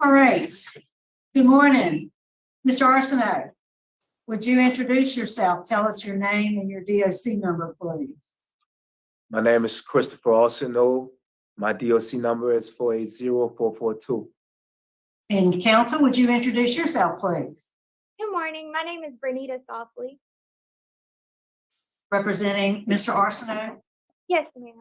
All right. Good morning. Mr. Arsenault, would you introduce yourself? Tell us your name and your DOC number, please. My name is Christopher Arsenault. My DOC number is 480442. And counsel, would you introduce yourself, please? Good morning. My name is Bernita Softly. Representing Mr. Arsenault. Yes, ma'am.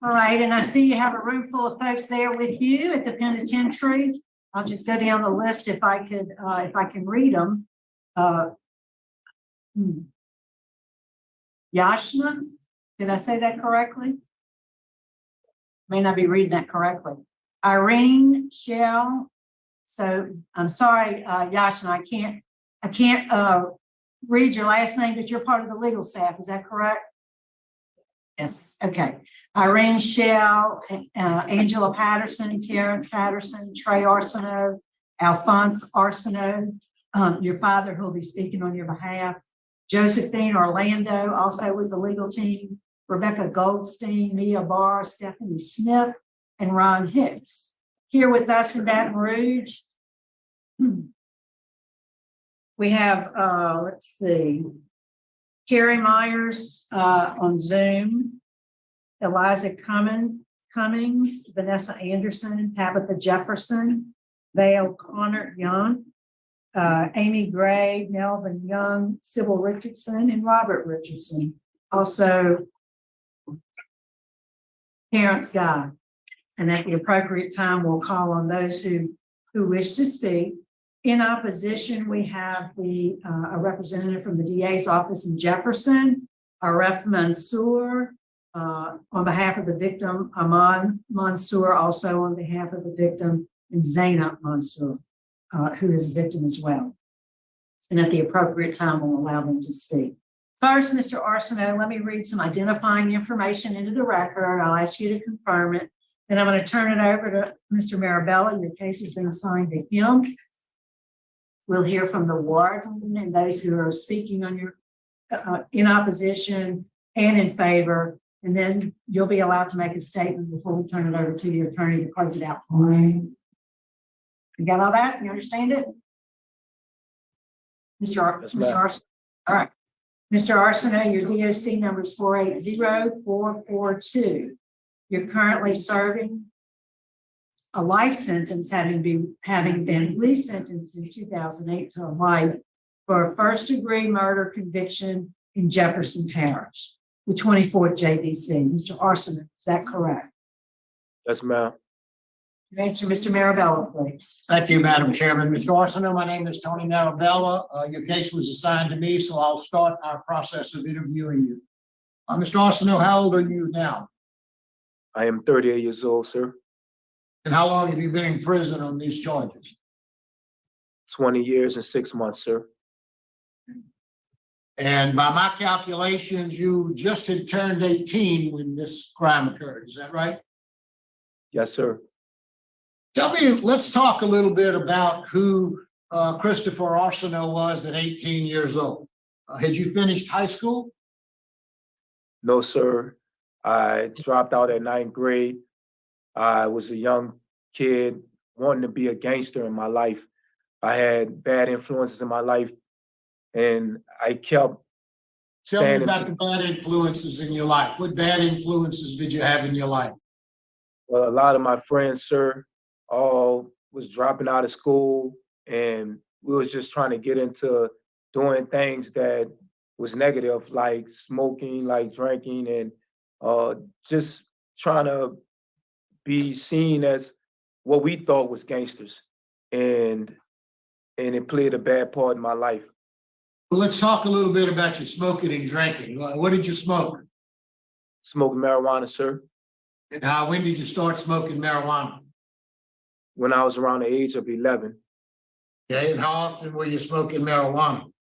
All right, and I see you have a room full of folks there with you at the penitentiary. I'll just go down the list if I can read them. Yashna, did I say that correctly? May not be reading that correctly. Irene Shell. So I'm sorry, Yashna, I can't read your last name, but you're part of the legal staff. Is that correct? Yes. Okay. Irene Shell, Angela Patterson, Terrence Patterson, Trey Arsenault, Alphonse Arsenault, your father who will be speaking on your behalf, Josephine Orlando, also with the legal team, Rebecca Goldstein, Mia Barr, Stephanie Smith, and Ron Hicks. Here with us in Baton Rouge, we have, let's see, Carrie Myers on Zoom, Eliza Cummings, Vanessa Anderson, Tabitha Jefferson, Vale Connor Young, Amy Gray, Melvin Young, Sybil Richardson, and Robert Richardson. Also, Terrence Guy. And at the appropriate time, we'll call on those who wish to speak. In opposition, we have a representative from the DA's office in Jefferson, Aref Mansour, on behalf of the victim, Aman Mansour, also on behalf of the victim, and Zainab Mansour, who is a victim as well. And at the appropriate time, we'll allow them to speak. First, Mr. Arsenault, let me read some identifying information into the record. I'll ask you to confirm it. Then I'm going to turn it over to Mr. Marabella. Your case has been assigned to him. We'll hear from the warden and those who are speaking on your in opposition and in favor. And then you'll be allowed to make a statement before we turn it over to your attorney to close it out for us. You got all that? You understand it? Mr. Arsenault. All right. Mr. Arsenault, your DOC number is 480442. You're currently serving a life sentence, having been resentenced in 2008 to life for a first-degree murder conviction in Jefferson Parish, the 24th JDC. Mr. Arsenault, is that correct? Yes, ma'am. Answer, Mr. Marabella, please. Thank you, Madam Chairman. Mr. Arsenault, my name is Tony Marabella. Your case was assigned to me, so I'll start our process of interviewing you. Mr. Arsenault, how old are you now? I am 38 years old, sir. And how long have you been in prison on these charges? 20 years and 6 months, sir. And by my calculations, you just had turned 18 when this crime occurred. Is that right? Yes, sir. Tell me, let's talk a little bit about who Christopher Arsenault was at 18 years old. Had you finished high school? No, sir. I dropped out at 9th grade. I was a young kid wanting to be a gangster in my life. I had bad influences in my life, and I kept Tell me standing. about the bad influences in your life. What bad influences did you have in your life? Well, a lot of my friends, sir, all was dropping out of school, and we was just trying to get into doing things that was negative, like smoking, like drinking, and just trying to be seen as what we thought was gangsters, and it played a bad part in my life. Well, let's talk a little bit about your smoking and drinking. What did you smoke? Smoking marijuana, sir, And when did you start smoking marijuana? when I was around the age of 11. Okay, and how often were you smoking marijuana?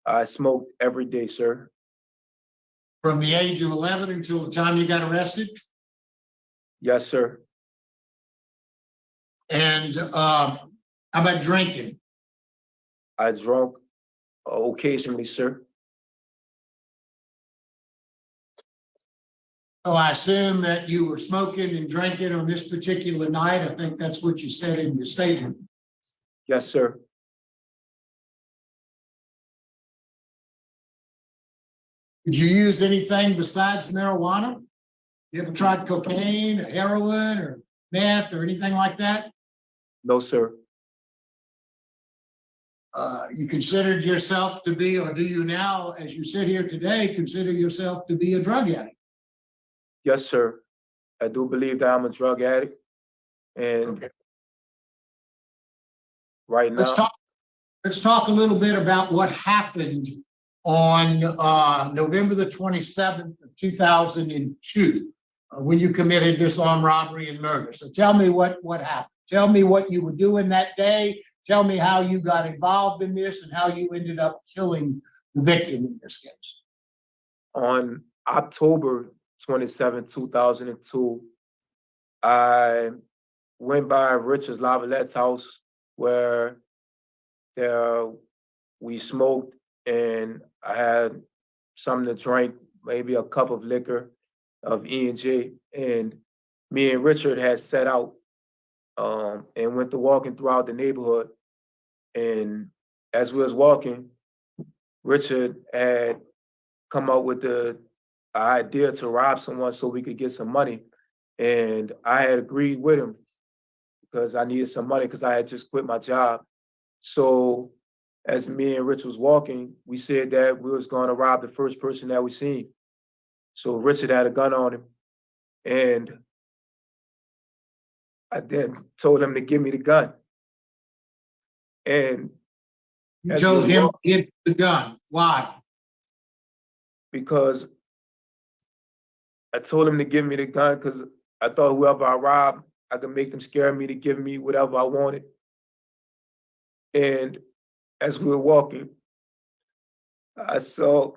I smoked every day, sir. From the age of 11 until the time you got arrested? Yes, sir. And how about drinking? I drunk occasionally, sir. So I assume that you were smoking and drinking on this particular night. I think that's what you said in your statement. Yes, sir. Did you use anything besides marijuana? You ever tried cocaine, or heroin, or meth, or anything like that? No, sir. You considered yourself to be, or do you now, as you sit here today, consider yourself to be a drug addict? Yes, sir. I do believe that I'm a drug addict. And Okay. right Let's now, talk, let's talk a little bit about what happened on November the 27th of 2002, when you committed this armed robbery and murder. So tell me what happened. Tell me what you were doing that day. Tell me how you got involved in this and how you ended up killing the victim in this case. on October 27, 2002, I went by Richard Lavallette's house where there we smoked and I had something to drink, maybe a cup of liquor of E&J. And me and Richard had set out and went to walking throughout the neighborhood. And as we was walking, Richard had come up with the idea to rob someone so we could get some money. And I had agreed with him because I needed some money because I had just quit my job. So as me and Rich was walking, we said that we was going to rob the first person that we seen. So Richard had a gun on him. And I then told him to give me the gun. And You as told we him walk- to get the gun. Why? because I told him to give me the gun because I thought whoever I robbed, I could make them scare me to give me whatever I wanted. And as we were walking, I saw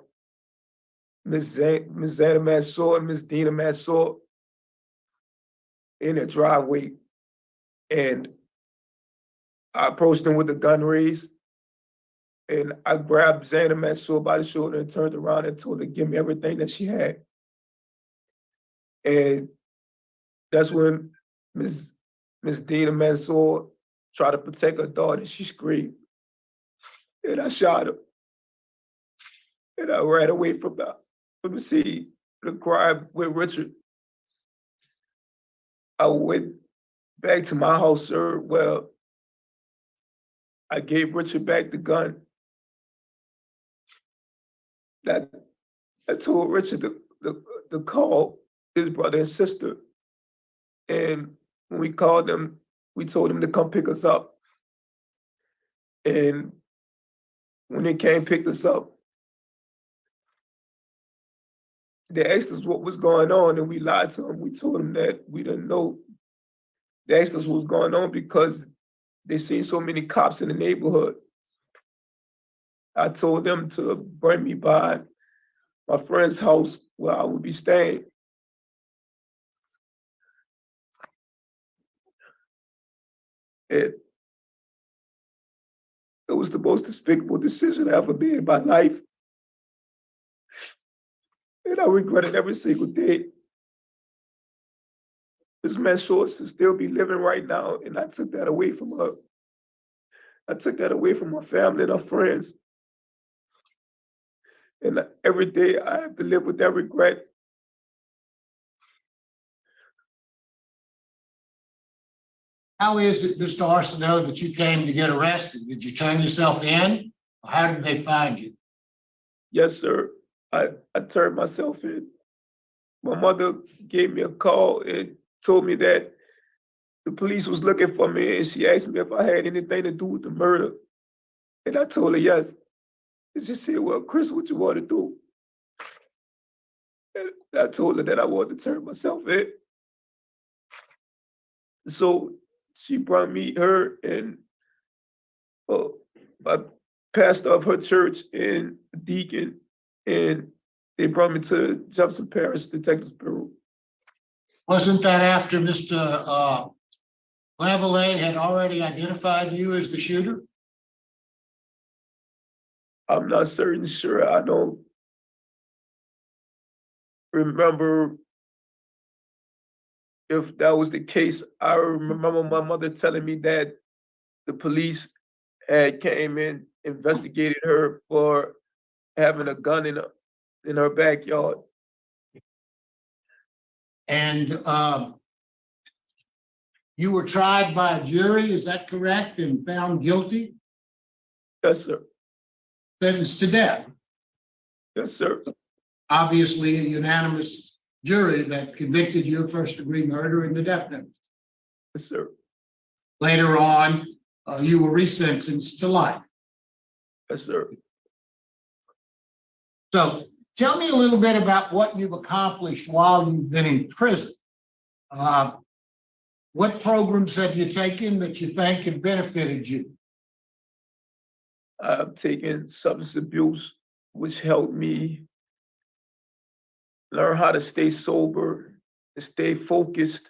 Miss Zana Mansour and Miss Dina Mansour in the driveway. And I approached them with the gun raised. And I grabbed Zana Mansour by the shoulder and turned around and told her to give me everything that she had. And that's when Miss Dina Mansour tried to protect her daughter. She screamed. And I shot her. And I ran away from the scene, the crime with Richard. I went back to my house, sir. Well, I gave Richard back the gun. I told Richard to call his brother and sister. And when we called them, we told them to come pick us up. And when they came pick us up, they asked us what was going on, and we lied to them. We told them that we didn't know. They asked us what was going on because they seen so many cops in the neighborhood. I told them to bring me by my friend's house where I would be staying. It was the most despicable decision I ever made in my life. And I regret it every single day. This man Short should still be living right now, and I took that away from her. I took that away from her family and her friends. And every day I have to live with that regret. How is it, Mr. Arsenault, that you came to get arrested? Did you turn yourself in? Or how did they find you? Yes, sir. I turned myself in. My mother gave me a call and told me that the police was looking for me, and she asked me if I had anything to do with the murder. And I told her yes. And she said, well, Chris, what you want to do? And I told her that I wanted to turn myself in. So she brought me, her and my pastor of her church and deacon, and they brought me to Jefferson Parish Detectives Bureau. Wasn't that after Mr. Lavalette had already identified you as the shooter? I'm not certain sure. I don't remember if that was the case, I remember my mother telling me that the police had came in, investigated her for having a gun in her backyard. And you were tried by a jury, is that correct, and found guilty, Yes, sir. sentenced to death? Yes, sir. Obviously, a unanimous jury that convicted you of first-degree murder in the death penalty. Yes, sir. Later on, you were resentenced to life. Yes, sir. So tell me a little bit about what you've accomplished while you've been in prison. What programs have you taken that you think have benefited you? I've taken substance abuse, which helped me learn how to stay sober and stay focused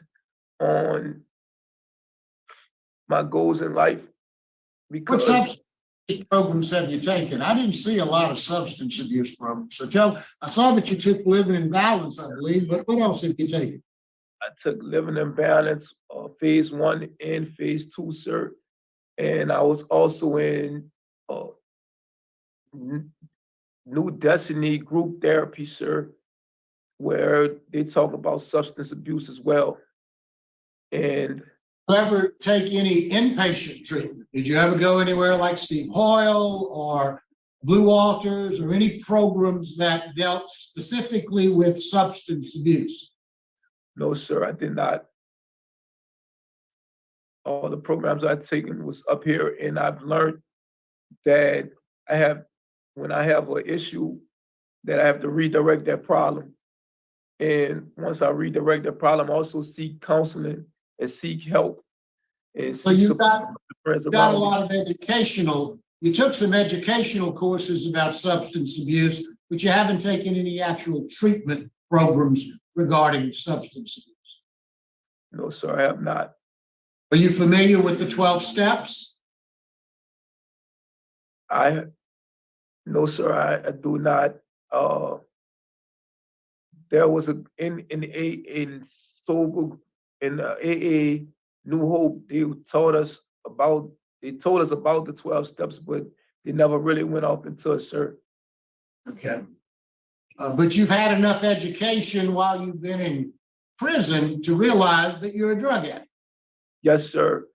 on my goals in life. What Because substance abuse programs have you taken? I didn't see a lot of substance abuse programs. So I saw that you took Living in Balance, I believe, but what else have you taken? I took Living in Balance, phase 1 and phase 2, sir. And I was also in New Destiny group therapy, sir, where they talk about substance abuse as well. And Did you ever take any inpatient treatment? Did you ever go anywhere like Steve Hoyle or Blue Walters or any programs that dealt specifically with substance abuse? no, sir, I did not. All the programs I've taken was up here, and I've learned that when I have an issue, that I have to redirect that problem. And once I redirect the problem, I also seek counseling and seek help. And So seek you've support got, from the friends got a around me. lot of you took some educational courses about substance abuse, but you haven't taken any actual treatment programs regarding substance abuse. No, sir, I have not. Are you familiar with the 12 steps? No, sir, I do not. There was in sober in AA New Hope. They told us about the 12 steps, but they never really went off into it, sir. Okay. But you've had enough education while you've been in prison to realize that you're a drug addict. Yes, sir.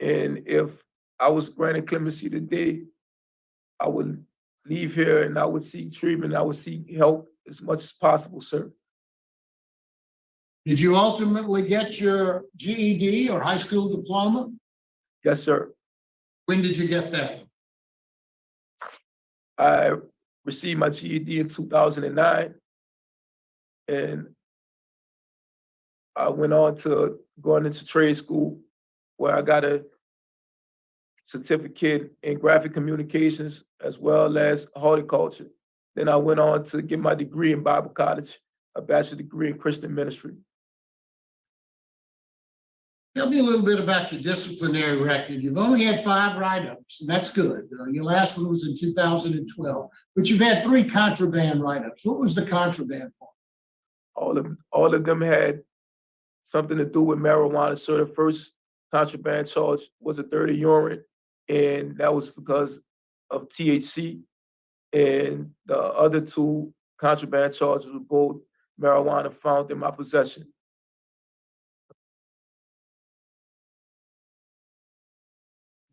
And if I was granted clemency today, I would leave here and I would seek treatment. I would seek help as much as possible, sir. Did you ultimately get your GED or high school diploma? Yes, sir. When did you get that? I received my GED in 2009, and I went on to going into trade school where I got a certificate in graphic communications as well as horticulture. Then I went on to get my degree in Bible college, a bachelor's degree in Christian ministry. Tell me a little bit about your disciplinary record. You've only had 5 write-ups, and that's good. Your last one was in 2012, but you've had 3 contraband write-ups. What was the contraband for? All of them had something to do with marijuana. So the first contraband charge was a dirty urine, and that was because of THC. And the other 2 contraband charges were both marijuana found in my possession.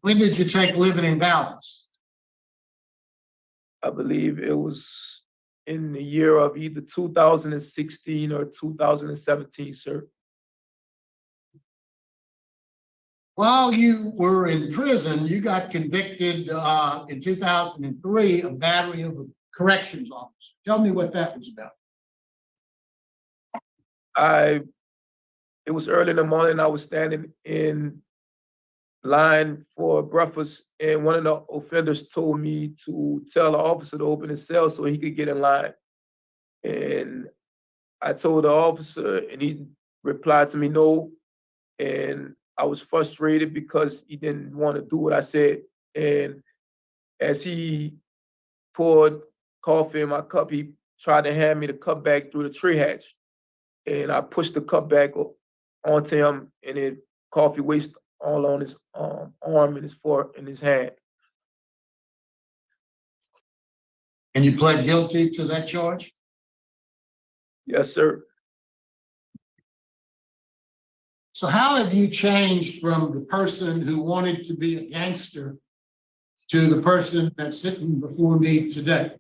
When did you take Living in Balance? I believe it was in the year of either 2016 or 2017, sir. While you were in prison, you got convicted in 2003 of battery of a corrections officer. Tell me what that was about. It was early in the morning. I was standing in line for breakfast, and one of the offenders told me to tell the officer to open his cell so he could get in line. And I told the officer, and he replied to me no. And I was frustrated because he didn't want to do what I said. And as he poured coffee in my cup, he tried to hand me the cup back through the tree hatch. And I pushed the cup back onto him, and it coffee waste all on his arm and his hand. And you pled guilty to that charge? Yes, sir. So how have you changed from the person who wanted to be a gangster to the person that's sitting before me today?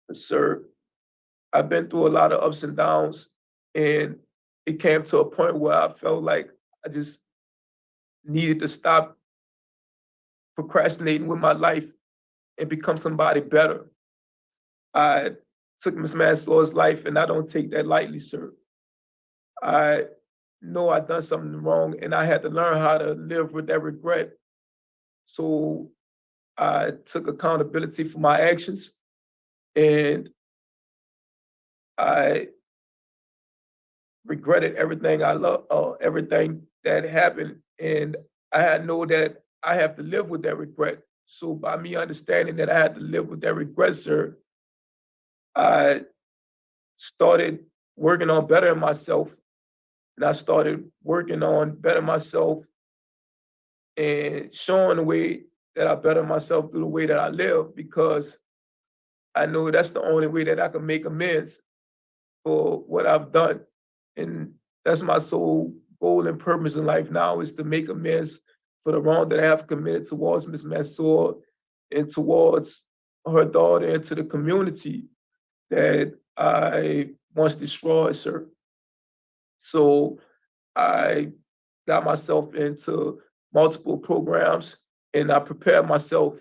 Yes, sir. I've been through a lot of ups and downs, and it came to a point where I felt like I just needed to stop procrastinating with my life and become somebody better. I took Miss Mansell's life, and I don't take that lightly, sir. I know I done something wrong, and I had to learn how to live with that regret. So I took accountability for my actions, and I regretted everything I love, everything that happened, and I know that I have to live with that regret. So by me understanding that I had to live with that regret, sir, I started working on bettering myself, and I started working on bettering myself and showing the way that I better myself through the way that I live, because I know that's the only way that I can make amends for what I've done. And that's my sole goal and purpose in life now, is to make amends for the wrong that I have committed towards Miss Mansour and towards her daughter and to the community that I once destroyed, sir. So I got myself into multiple programs, and I prepared myself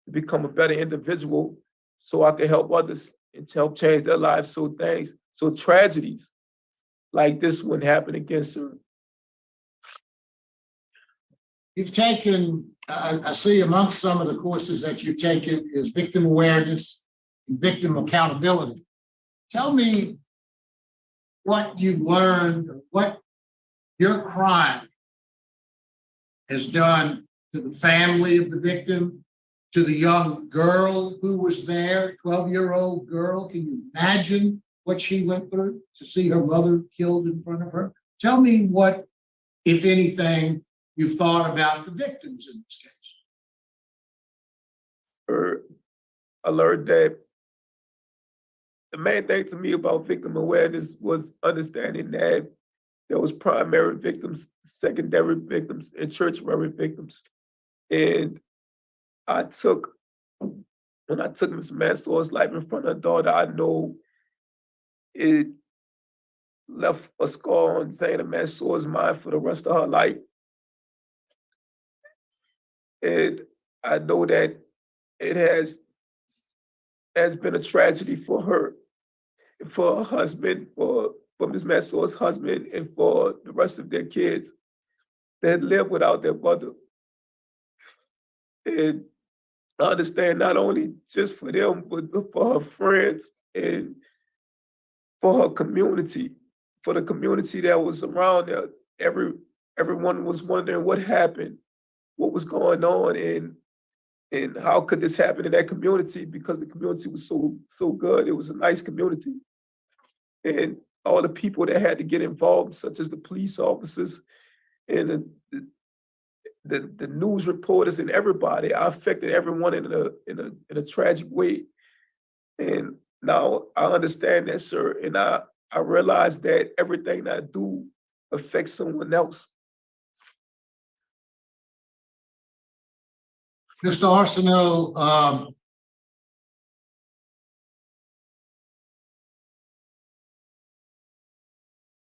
to become a better individual so I could help others and to help change their lives. So tragedies like this wouldn't happen again, sir. You've taken, I see amongst some of the courses that you've taken is victim awareness and victim accountability. Tell me what you've learned, what your crime has done to the family of the victim, to the young girl who was there, 12-year-old girl. Can you imagine what she went through to see her mother killed in front of her? Tell me what, if anything, you thought about the victims in this case. I learned that the main thing to me about victim awareness was understanding that there was primary victims, secondary victims, and tertiary victims. And when I took Miss Mansour's life in front of her daughter, I know it left a scar on Zayna Mansour's mind for the rest of her life. And I know that it has been a tragedy for her, for her husband, for Ms. Mansour's husband, and for the rest of their kids that live without their mother. And I understand not only just for them, but for her friends and for her community, for the community that was around her. Everyone was wondering what happened, what was going on, and how could this happen in that community, because the community was so good. It was a nice community. And all the people that had to get involved, such as the police officers and the news reporters and everybody, I affected everyone in a tragic way. And now I understand that, sir, and I realize that everything that I do affects someone else. Mr. Arsenault,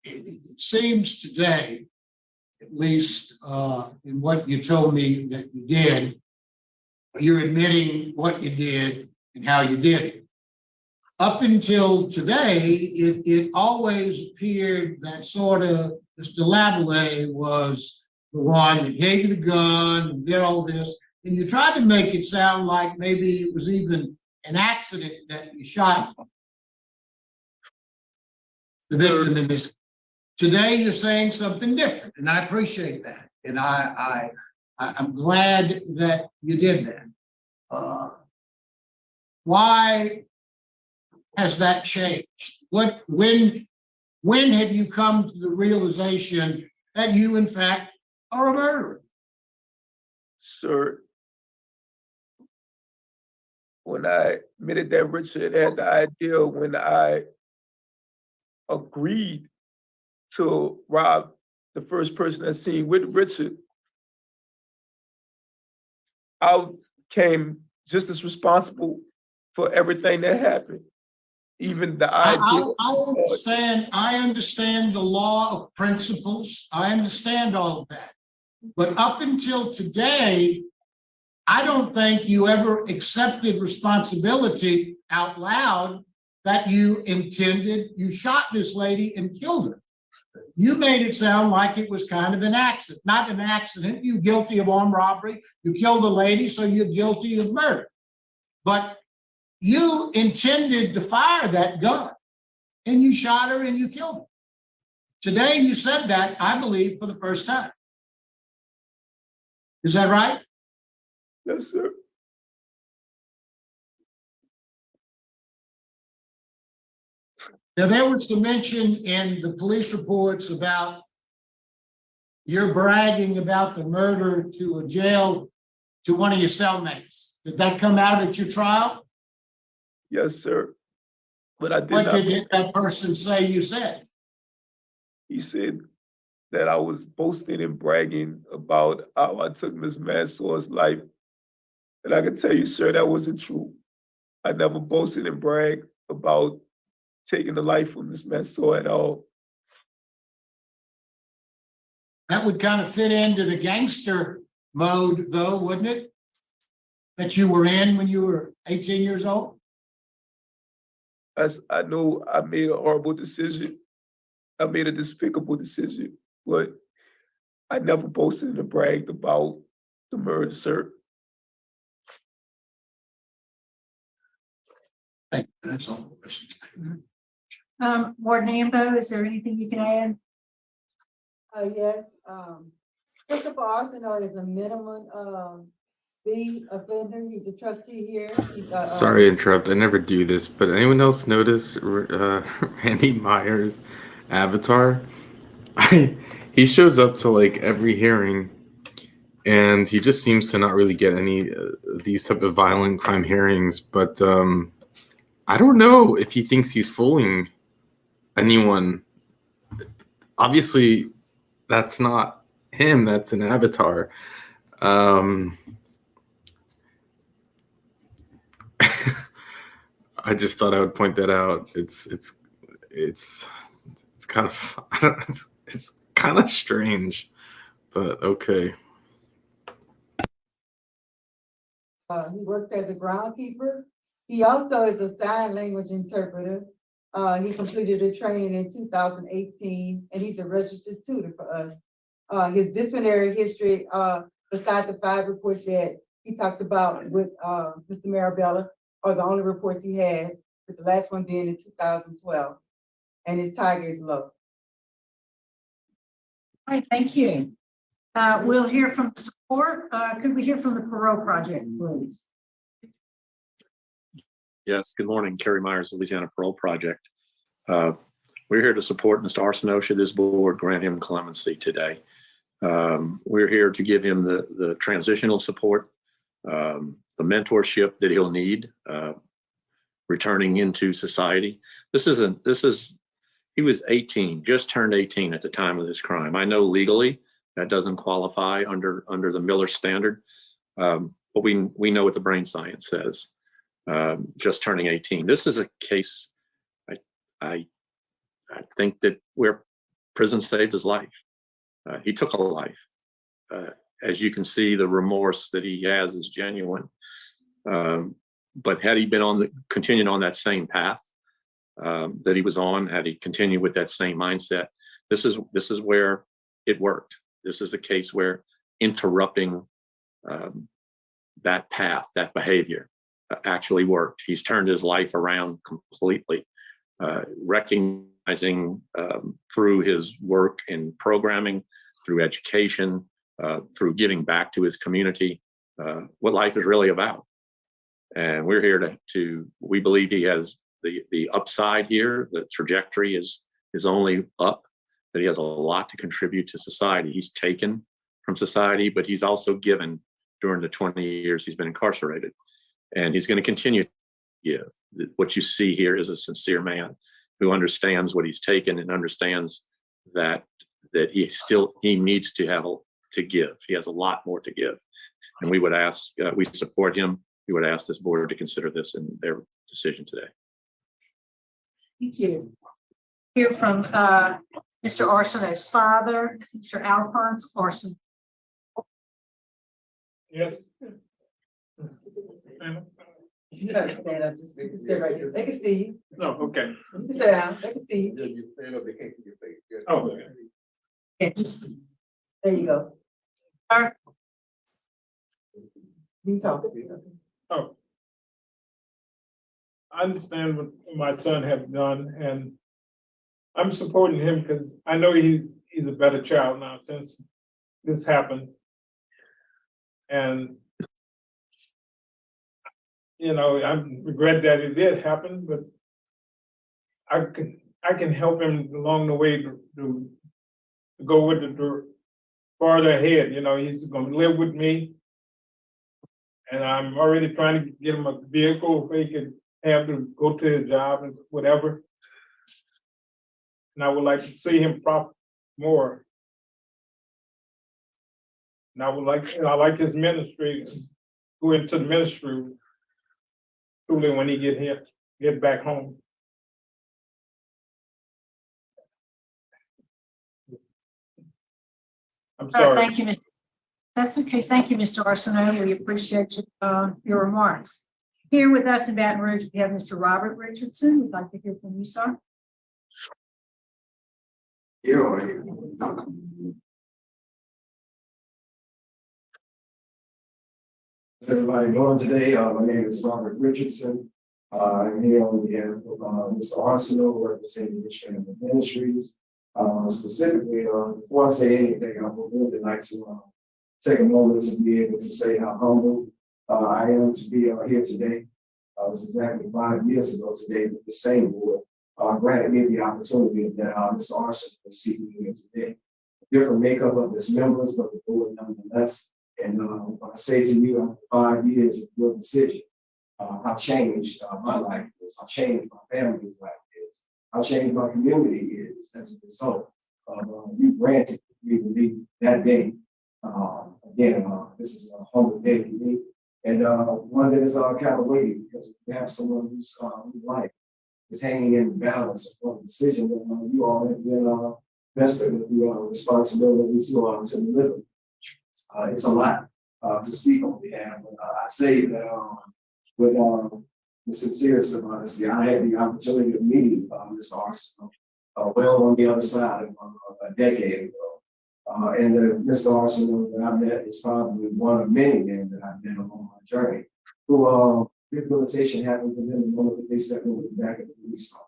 it seems today, at least in what you told me that you did, you're admitting what you did and how you did it. Up until today, it always appeared that sort of Mr. Lavallee was the one that gave you the gun and did all this. And you tried to make it sound like maybe it was even an accident that you shot the victim in this. Today, you're saying something different, and I appreciate that. And I'm glad that you did that. Why has that changed? When When have you come to the realization that you, in fact, are a murderer? Sir, when I admitted that Richard had the idea, when I agreed to rob the first person I seen with Richard, I came just as responsible for everything that happened. Even the idea. I understand the law of principles. I understand all of that. But up until today, I don't think you ever accepted responsibility out loud that you shot this lady and killed her. You made it sound like it was kind of an accident, not an accident. You're guilty of armed robbery. You killed a lady, so you're guilty of murder. But you intended to fire that gun, and you shot her and you killed her. Today, you said that, I believe, for the first time. Is that right? Yes, sir. Now, there was some mention in the police reports about your bragging about the murder to a jail to one of your cellmates. Did that come out at your trial? Yes, sir. But I did What not. did that person say you said? He said that I was boasting and bragging about how I took Miss Mansaw's life. And I can tell you, sir, that wasn't true. I never boasted and bragged about taking the life of Miss Mansour at all. That would kind of fit into the gangster mode, though, wouldn't it? That you were in when you were 18 years old? As I know I made a horrible decision. I made a despicable decision, but I never boasted and bragged about the murder, sir. Thank you. That's all. Warden Ambo, is there anything you can add? Yes, Christopher Arsenault is a minimum, B offender. He's a trustee here. He's a, Sorry to interrupt. I never do this, but anyone else notice Randy Myers' avatar? He shows up to like every hearing, and he just seems to not really get any these type of violent crime hearings. But I don't know if he thinks he's fooling anyone. Obviously, that's not him. That's an avatar. I just thought I would point that out. It's kind of I don't, it's kind of strange, but okay. he works as a groundkeeper. He also is a sign language interpreter. He completed a training in 2018, and he's a registered tutor for us. His disciplinary history, besides the 5 reports that he talked about with Mr. Marabella, are the only reports he had, with the last one being in 2012. And his tiger is low. All right, thank you. We'll hear from the support. Could we hear from the parole project, please? Yes, good morning. Kerry Myers, Louisiana Parole Project. We're here to support Mr. Arsenault should this board grant him clemency today. We're here to give him the transitional support, the mentorship that he'll need returning into society. He was 18, just turned 18 at the time of this crime. I know legally that doesn't qualify under the Miller standard, but we know what the brain science says. Just turning 18. This is a case, I think that where prison saved his life. He took a life. As you can see, the remorse that he has is genuine. But had he been continued on that same path that he was on, had he continued with that same mindset, this is where it worked. This is a case where interrupting that path, that behavior, actually worked. He's turned his life around completely, recognizing through his work in programming, through education, through giving back to his community, what life is really about. And we're here we believe he has the upside here. The trajectory is is only up, that he has a lot to contribute to society. He's taken from society, but he's also given during the 20 years he's been incarcerated. And he's going to continue to give. What you see here is a sincere man who understands what he's taken and understands that he needs to have to give. He has a lot more to give. And we would ask, we support him. We would ask this board to consider this in their decision today. Thank you. Hear from Mr. Arsenault's father, Mr. Alphonse Arsenault. Yes. You gotta stand up, just stay right here. They can see you. No, okay. You can sit down, they can see you. Yeah, you stand up, they can't see your face. Good. Oh, Okay. Yeah, just- There you go. Sir. You can talk. Oh. I understand what my son has done, and I'm supporting him because I know he's a better child now since this happened. And I regret that it did happen, but I can help him along the way to go with the farther ahead. He's going to live with me, and I'm already trying to get him a vehicle so he can have to go to his job and whatever. And I would like to see him profit more. And I like his ministry, go into the ministry truly when he get back home. I'm sorry. Thank you, Mr. That's okay. Thank you, Mr. Arsenault. We appreciate your remarks. Here with us in Baton Rouge, we have Mr. Robert Richardson. We'd like to hear from you, sir. How's everybody doing today? My name is Robert Richardson. I'm here on behalf of Mr. Arsenault, representing Rich Family Ministries. Specifically, before I say anything, I would really like to take a moment to be able to say how humble I am to be here today. It was exactly 5 years ago today that the same board granted me the opportunity that Mr. Arsenault is seeking here today. Different makeup of its members, but the board nonetheless. And when I say to you, after 5 years of your decision, how changed my life is, how changed my family's life is, how changed my community is as a result of you granted me to leave that day. Again, this is a humble day for me, and one that is kind of weighty because we have someone whose life is hanging in the balance of a decision that you all have been vested with the responsibilities to deliver. It's a lot to speak on behalf, but I say that with the sincerest of honesty, I had the opportunity to meet Mr. Arsenault well on the other side of a decade ago. And Mr. Arsenault that I met is probably one of many men that I've met along my journey who rehabilitation happened for them the moment that they stepped into the back of the police car.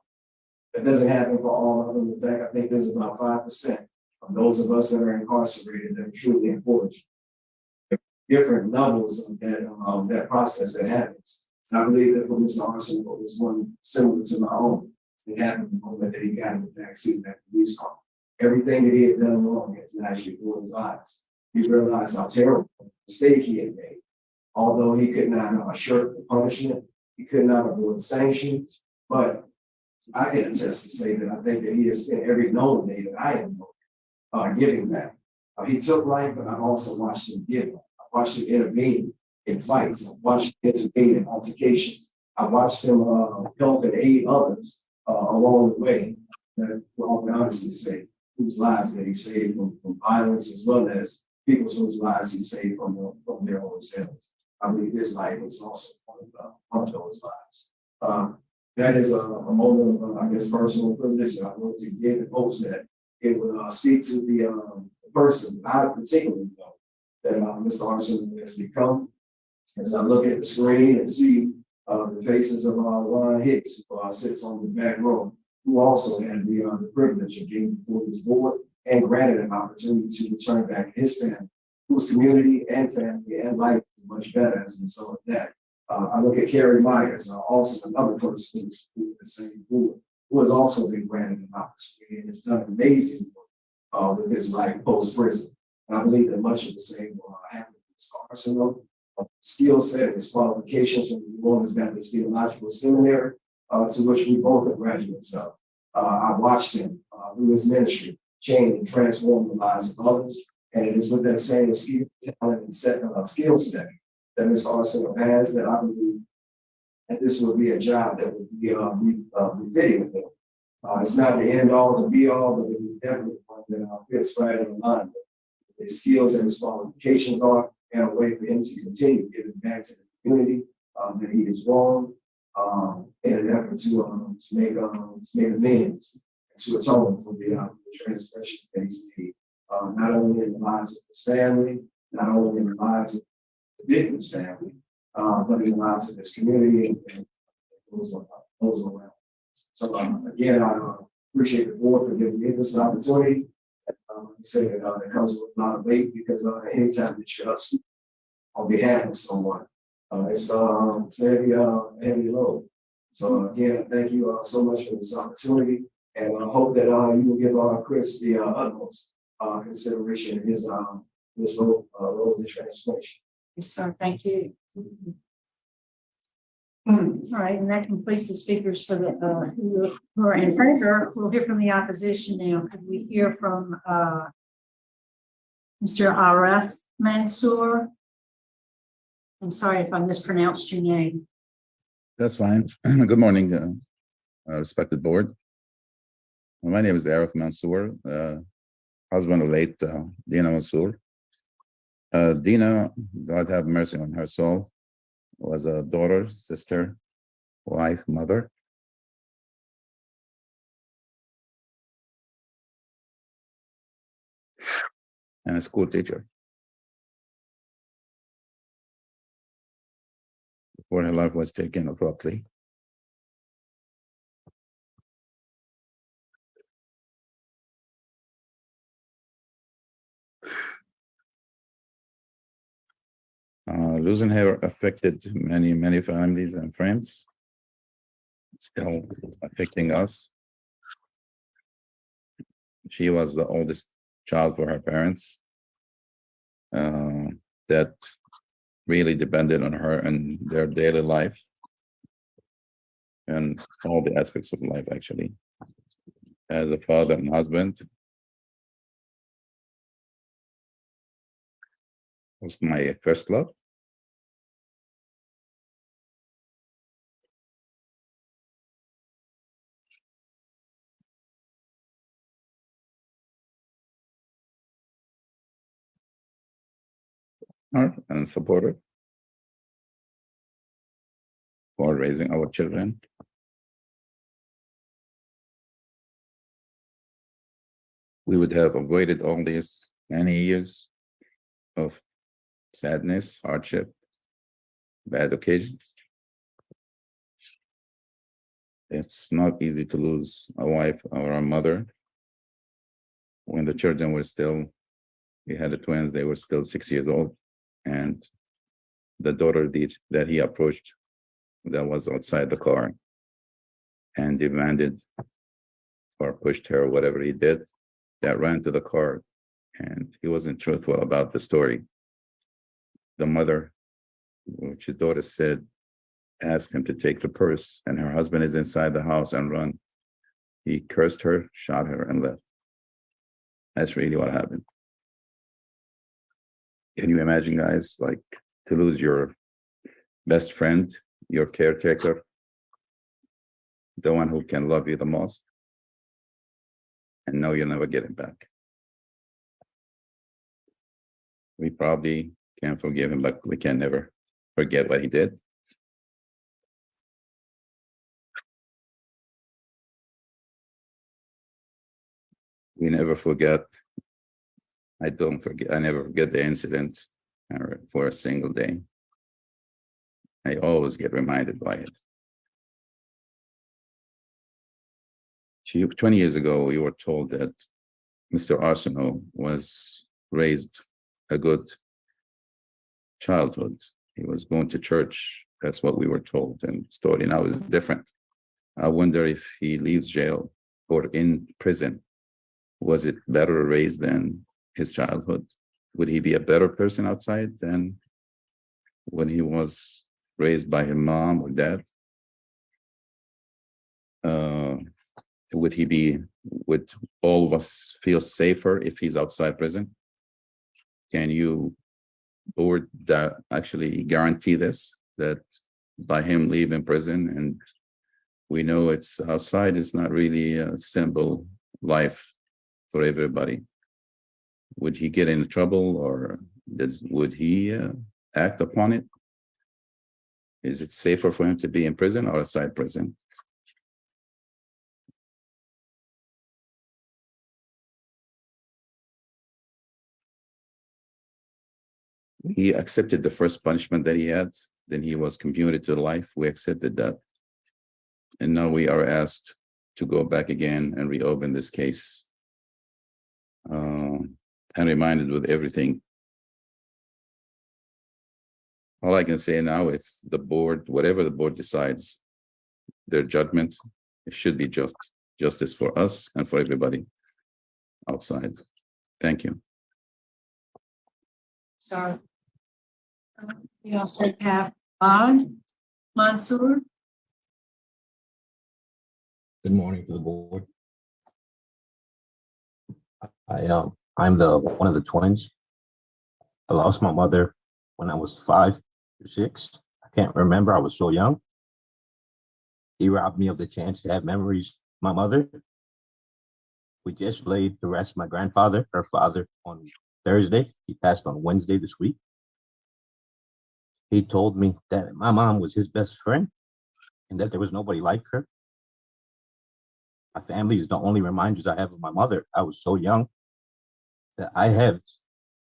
That doesn't happen for all of them. In fact, I think there's about 5% of those of us that are incarcerated that are truly unfortunate. Different levels of that process that happens. I believe that for Mr. Arsenault was one similar to my own. It happened the moment that he got in the backseat of that police car. Everything that he had done wrong had flashed before his eyes. He realized how terrible the mistake he had made. Although he could not shirk the punishment, he could not avoid sanctions, but I can attest to say that I think that he has spent every known day that I have known giving back. He took life, but I also watched him give life. I watched him intervene in fights. I watched him intervene in altercations. I watched him help and aid others along the way. That all can honestly say, whose lives that he saved from violence, as well as people's whose lives he saved from their own selves. I believe his life was also one of those lives. That is a moment of, I guess, personal privilege that I wanted to give in hopes that it would speak to the person I particularly know that Mr. Arsenault has become. As I look at the screen and see the faces of Ron Hicks, who sits on the back row, who also had the privilege of being before this board and granted an opportunity to return back to his family, whose community and family and life is much better as a result of that. I look at Carrie Myers, also another person who's the same board, who has also been granted an opportunity and has done amazing work with his life post-prison. And I believe that much of the same will happen with Mr. Arsenault. Skill set, his qualifications from the New Orleans Baptist Theological Seminary, to which we both are graduates of. I watched him through his ministry change and transform the lives of others. And it is with that same skill, talent, and skill set that Ms. Arsenault has that I believe that this would be a job that would be befitting of him. It's not the end all, the be all, but it is definitely one that fits right in line with his skills and his qualifications are, and a way for him to continue giving back to the community that he has wronged in an effort to make amends and to atone for the transgressions that he's made, not only in the lives of his family, not only in the lives of the victim's family, but in the lives of his community and those around. So again, I appreciate the board for giving me this opportunity. Say that it comes with a lot of weight because anytime that you're upset on behalf of someone, it's heavy load. So again, thank you so much for this opportunity, and I hope that you will give Chris the utmost consideration in his role in transformation. Yes, sir. Thank you. All right, and that completes the speakers for the who are in favor. We'll hear from the opposition now. Could we hear from Mr. Aref Mansour? I'm sorry if I mispronounced your name. That's fine. Good morning, respected board. My name is Aref Mansour, husband of late Dina Mansour. Dina, God have mercy on her soul, was a daughter, sister, wife, mother. And a school teacher. Before her life was taken abruptly. Losing her affected many families and friends. Still affecting us. She was the oldest child for her parents. That really depended on her and their daily life. And all the aspects of life, actually. As a father and husband. Was my first love. And supporter for raising our children. We would have avoided all these many years of sadness, hardship, bad occasions. It's not easy to lose a wife or a mother when the children were still, we had the twins, they were still 6 years old. And the daughter that he approached that was outside the car and demanded or pushed her, whatever he did, that ran to the car, and he wasn't truthful about the story. The mother, which his daughter said, asked him to take the purse, and her husband is inside the house and run. He cursed her, shot her, and left. That's really what happened. Can you imagine, guys, like to lose your best friend, your caretaker, the one who can love you the most, and know you'll never get it back? We probably can't forgive him, but we can never forget what he did. We never forget. I never forget the incident for a single day. I always get reminded by it. 20 years ago, we were told that Mr. Arsenault was raised a good childhood. He was going to church. That's what we were told. And the story now is different. I wonder if he leaves jail or in prison, was it better raised than his childhood? Would he be a better person outside than when he was raised by his mom or dad? Would he be, would all of us feel safer if he's outside prison? Can you, board, that actually guarantee this, that by him leaving prison, and we know it's outside is not really a simple life for everybody. Would he get into trouble, or would he act upon it? Is it safer for him to be in prison or outside prison? He accepted the first punishment that he had, then he was commuted to life. We accepted that. And now we are asked to go back again and reopen this case. And reminded with everything. All I can say now, if the board, whatever the board decides, their judgment, it should be justice for us and for everybody outside. Thank you. So we also have Bond Mansour. Good morning to the board. I'm one of the twins. I lost my mother when I was 5 or 6. I can't remember. I was so young. He robbed me of the chance to have memories of my mother. We just laid to rest my grandfather, her father, on Thursday. He passed on Wednesday this week. He told me that my mom was his best friend and that there was nobody like her. My family is the only reminders I have of my mother. I was so young that I have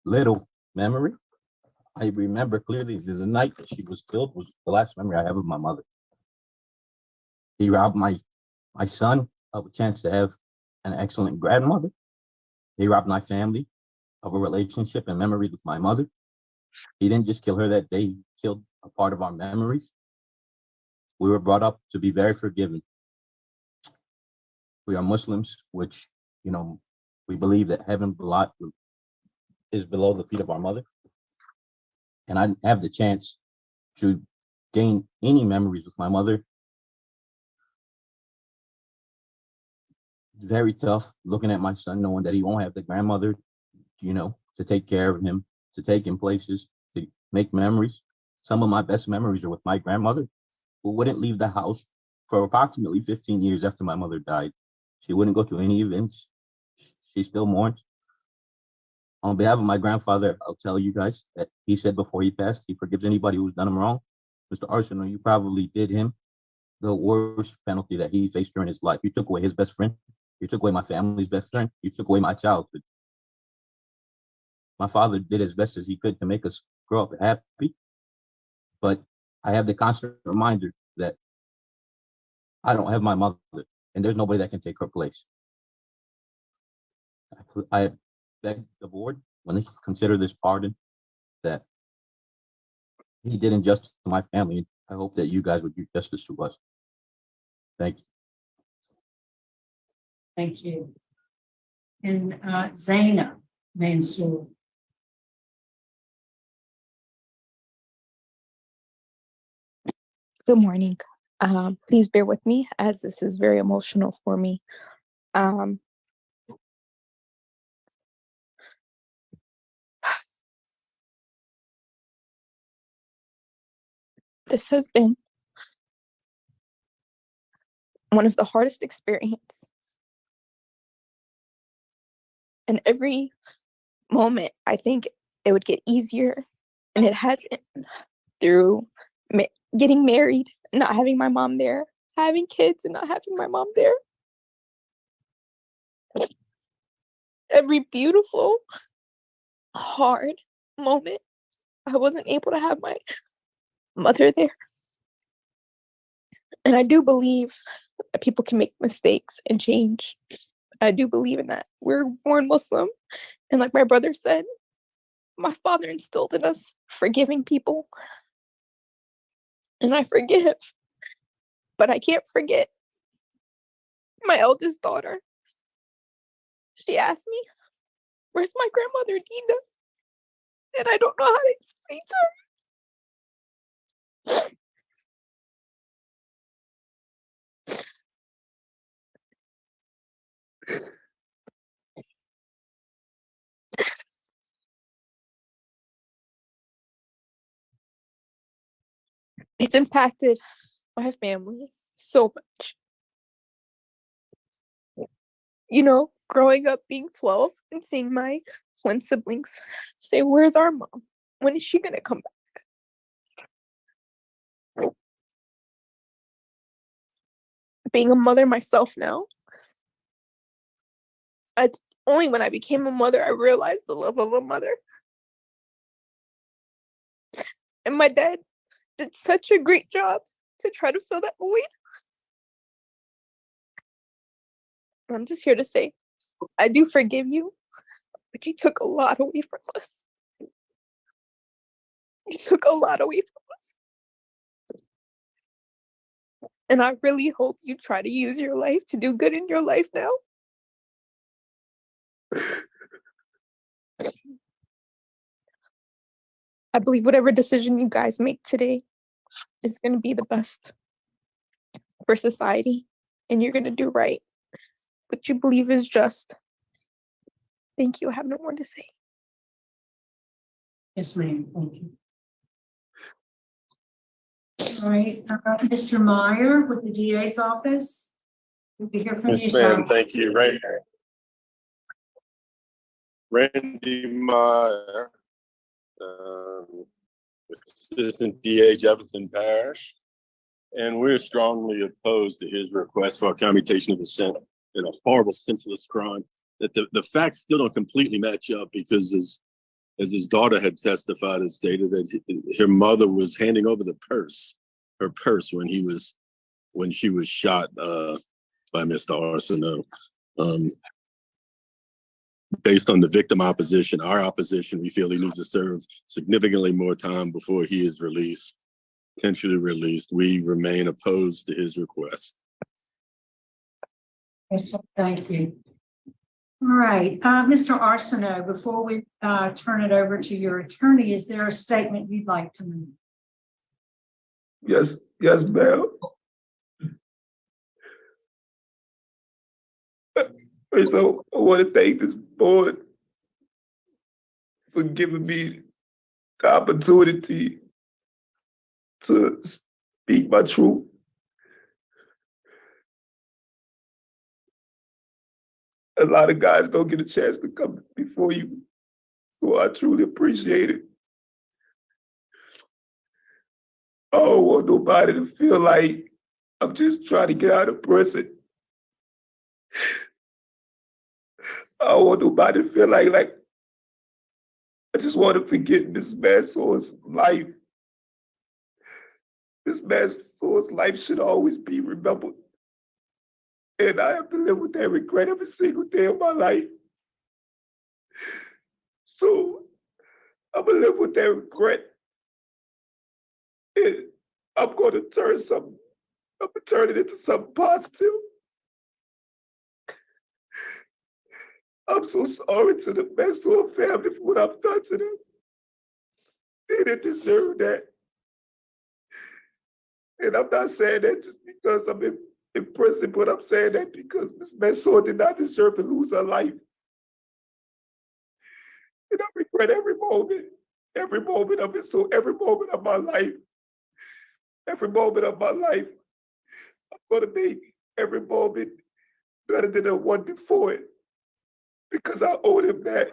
little memory. I remember clearly the night that she was killed was the last memory I have of my mother. He robbed my son of a chance to have an excellent grandmother. He robbed my family of a relationship and memories with my mother. He didn't just kill her that day, he killed a part of our memories. We were brought up to be very forgiving. We are Muslims, which, we believe that heaven is below the feet of our mother. And I didn't have the chance to gain any memories with my mother. Very tough looking at my son, knowing that he won't have the grandmother, to take care of him, to take him places, to make memories. Some of my best memories are with my grandmother, who wouldn't leave the house for approximately 15 years after my mother died. She wouldn't go to any events. She still mourns. On behalf of my grandfather, I'll tell you guys that he said before he passed, he forgives anybody who's done him wrong. Mr. Arsenault, you probably did him the worst penalty that he faced during his life. You took away his best friend. You took away my family's best friend. You took away my childhood. My father did as best as he could to make us grow up happy. But I have the constant reminder that I don't have my mother, and there's nobody that can take her place. I beg the board, when they consider this pardon, that he did injustice to my family. I hope that you guys would do justice to us. Thank you. Thank you. And Zaina Mansour. Good morning. Please bear with me as this is very emotional for me. This has been one of the hardest experiences. And every moment, I think it would get easier, and it hasn't. Through getting married, not having my mom there, having kids and not having my mom there. Every beautiful, hard moment, I wasn't able to have my mother there. And I do believe that people can make mistakes and change. I do believe in that. We're born Muslim. And like my brother said, my father instilled in us forgiving people. And I forgive. But I can't forget my eldest daughter. She asked me, "Where's my grandmother, Dina?" And I don't know how to explain to her. It's impacted my family so much. You know, growing up being 12 and seeing my twin siblings say, "Where's our mom? When is she gonna come back?" Being a mother myself now, only when I became a mother I realized the love of a mother. And my dad did such a great job to try to fill that void. I'm just here to say, I do forgive you, but you took a lot away from us. You took a lot away from us. And I really hope you try to use your life to do good in your life now. I believe whatever decision you guys make today is going to be the best for society, and you're going to do right. What you believe is just. Thank you. I have no more to say. Yes, ma'am. Thank you. All right, Mr. Meyer with the DA's office. We can hear from you, Yes, sir. ma'am. Thank you. Randy Meyer, Assistant DA Jefferson Parish, and we're strongly opposed to his request for a commutation of the sentence in a horrible, senseless crime. That the facts still don't completely match up because, as his daughter had testified and stated, that her mother was handing over her purse when she was shot by Mr. Arsenault. Based on the victim opposition, our opposition, we feel he needs to serve significantly more time before he is potentially released. We remain opposed to his request. Yes, sir. Thank you. All right, Mr. Arsenault, before we turn it over to your attorney, is there a statement you'd like to make? Yes, ma'am. First, I want to thank this board for giving me the opportunity to speak my truth. A lot of guys don't get a chance to come before you, so I truly appreciate it. I don't want nobody to feel like I'm just trying to get out of prison. I don't want nobody to feel like I just want to forget this man's soul's life. This man's soul's life should always be remembered. And I have to live with that regret every single day of my life. So I'm gonna live with that regret. And I'm gonna turn it into something positive. I'm so sorry to the Maxwell family for what I've done to them. They didn't deserve that. And I'm not saying that just because I'm in prison, but I'm saying that because Miss Maxwell did not deserve to lose her life. And I regret every moment of it. So every moment of my life, I'm gonna make every moment better than the one before it. Because I owe him that.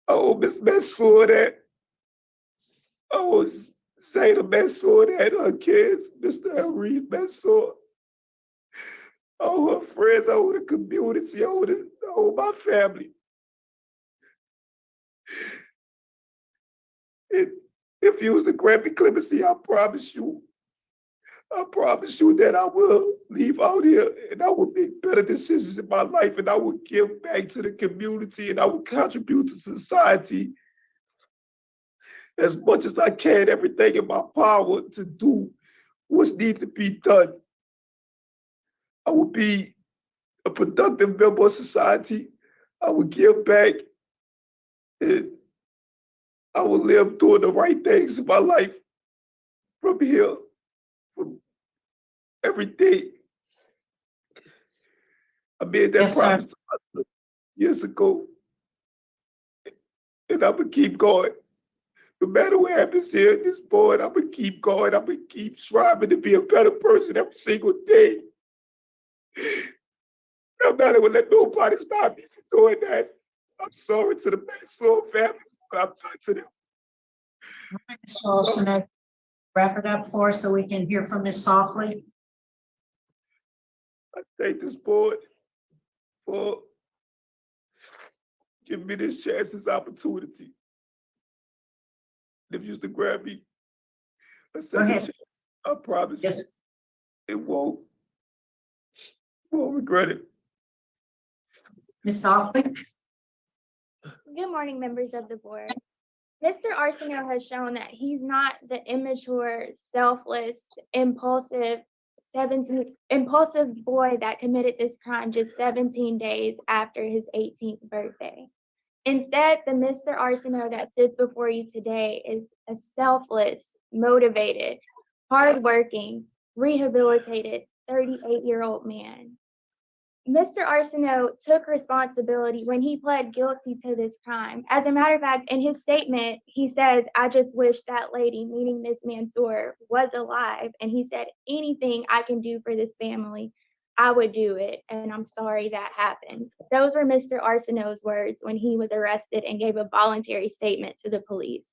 I owe Miss Mansour that. I owe Zayda Mansour that, her kids, Mr. Henry Mansour. I owe her friends, I owe the community, I owe my family. And if you was to grant me clemency, I promise you that I will leave out here and I will make better decisions in my life and I will give back to the community and I will contribute to society as much as I can, everything in my power to do what's needed to be done. I would be a productive member of society. I would give back, and I would live doing the right things in my life from here, from every day. I made that Yes, sir. promise to myself years ago, and I'm gonna keep going. No matter what happens here in this board, I'm gonna keep going. I'm gonna keep striving to be a better person every single day. I'm not gonna let nobody stop me from doing that. I'm sorry to the Maxwell family for what I've done to them. Mr. Arsenault, wrap it up for us so we can hear from Ms. Softly. I thank this board for giving me this chance, this opportunity. If you used to grab me a second ahead. chance, I promise Yes. it won't regret it. Ms. Softly? Good morning, members of the board. Mr. Arsenault has shown that he's not the immature, selfless, impulsive boy that committed this crime just 17 days after his 18th birthday. Instead, the Mr. Arsenault that sits before you today is a selfless, motivated, hardworking, rehabilitated 38-year-old man. Mr. Arsenault took responsibility when he pled guilty to this crime. As a matter of fact, in his statement, he says, "I just wish that lady," meaning Miss Mansour, "was alive." And he said, "Anything I can do for this family, I would do it. And I'm sorry that happened." Those were Mr. Arsenault's words when he was arrested and gave a voluntary statement to the police.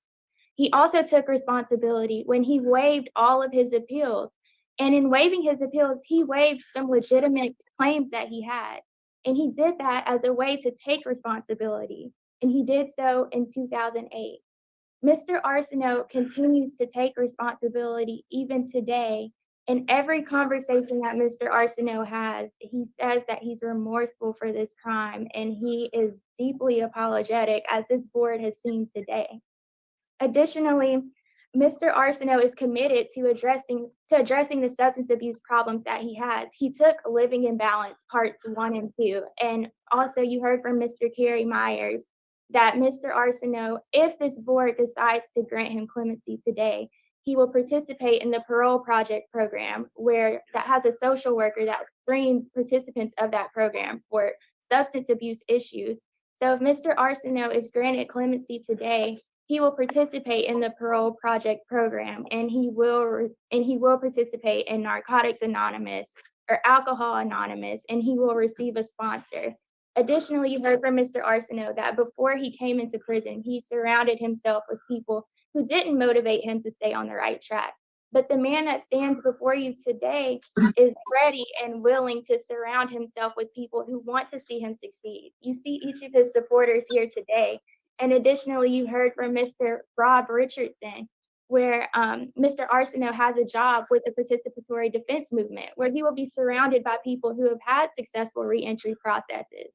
He also took responsibility when he waived all of his appeals. And in waiving his appeals, he waived some legitimate claims that he had. And he did that as a way to take responsibility. And he did so in 2008. Mr. Arsenault continues to take responsibility even today. In every conversation that Mr. Arsenault has, he says that he's remorseful for this crime and he is deeply apologetic, as this board has seen today. Additionally, Mr. Arsenault is committed to addressing the substance abuse problems that he has. He took Living in Balance parts 1 and 2. And also you heard from Mr. Kerry Myers that Mr. Arsenault, if this board decides to grant him clemency today, he will participate in the Parole Project program, that has a social worker that screens participants of that program for substance abuse issues. So if Mr. Arsenault is granted clemency today, he will participate in the Parole Project program, and he will participate in Narcotics Anonymous or Alcohol Anonymous, and he will receive a sponsor. Additionally, you heard from Mr. Arsenault that before he came into prison, he surrounded himself with people who didn't motivate him to stay on the right track. But the man that stands before you today is ready and willing to surround himself with people who want to see him succeed. You see each of his supporters here today. And additionally, you heard from Mr. Rob Richardson, where Mr. Arsenault has a job with the participatory defense movement, where he will be surrounded by people who have had successful reentry processes.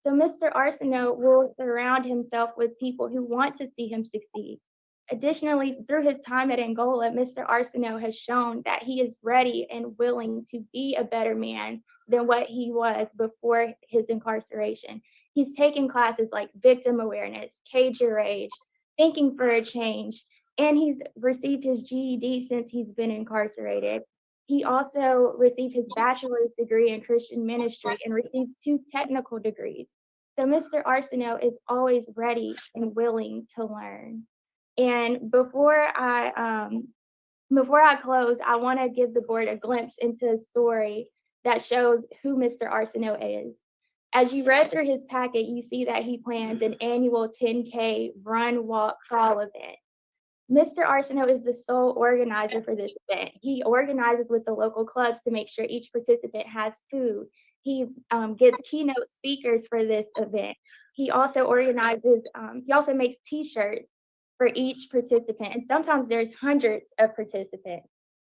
So Mr. Arsenault will surround himself with people who want to see him succeed. Additionally, through his time at Angola, Mr. Arsenault has shown that he is ready and willing to be a better man than what he was before his incarceration. He's taken classes like victim awareness, cage your rage, thinking for a change, and he's received his GED since he's been incarcerated. He also received his bachelor's degree in Christian ministry and received 2 technical degrees. So Mr. Arsenault is always ready and willing to learn. And before I close, I want to give the board a glimpse into a story that shows who Mr. Arsenault is. As you read through his packet, you see that he plans an annual 10K run, walk, crawl event. Mr. Arsenault is the sole organizer for this event. He organizes with the local clubs to make sure each participant has food. He gets keynote speakers for this event. He also makes t-shirts for each participant, and sometimes there's hundreds of participants.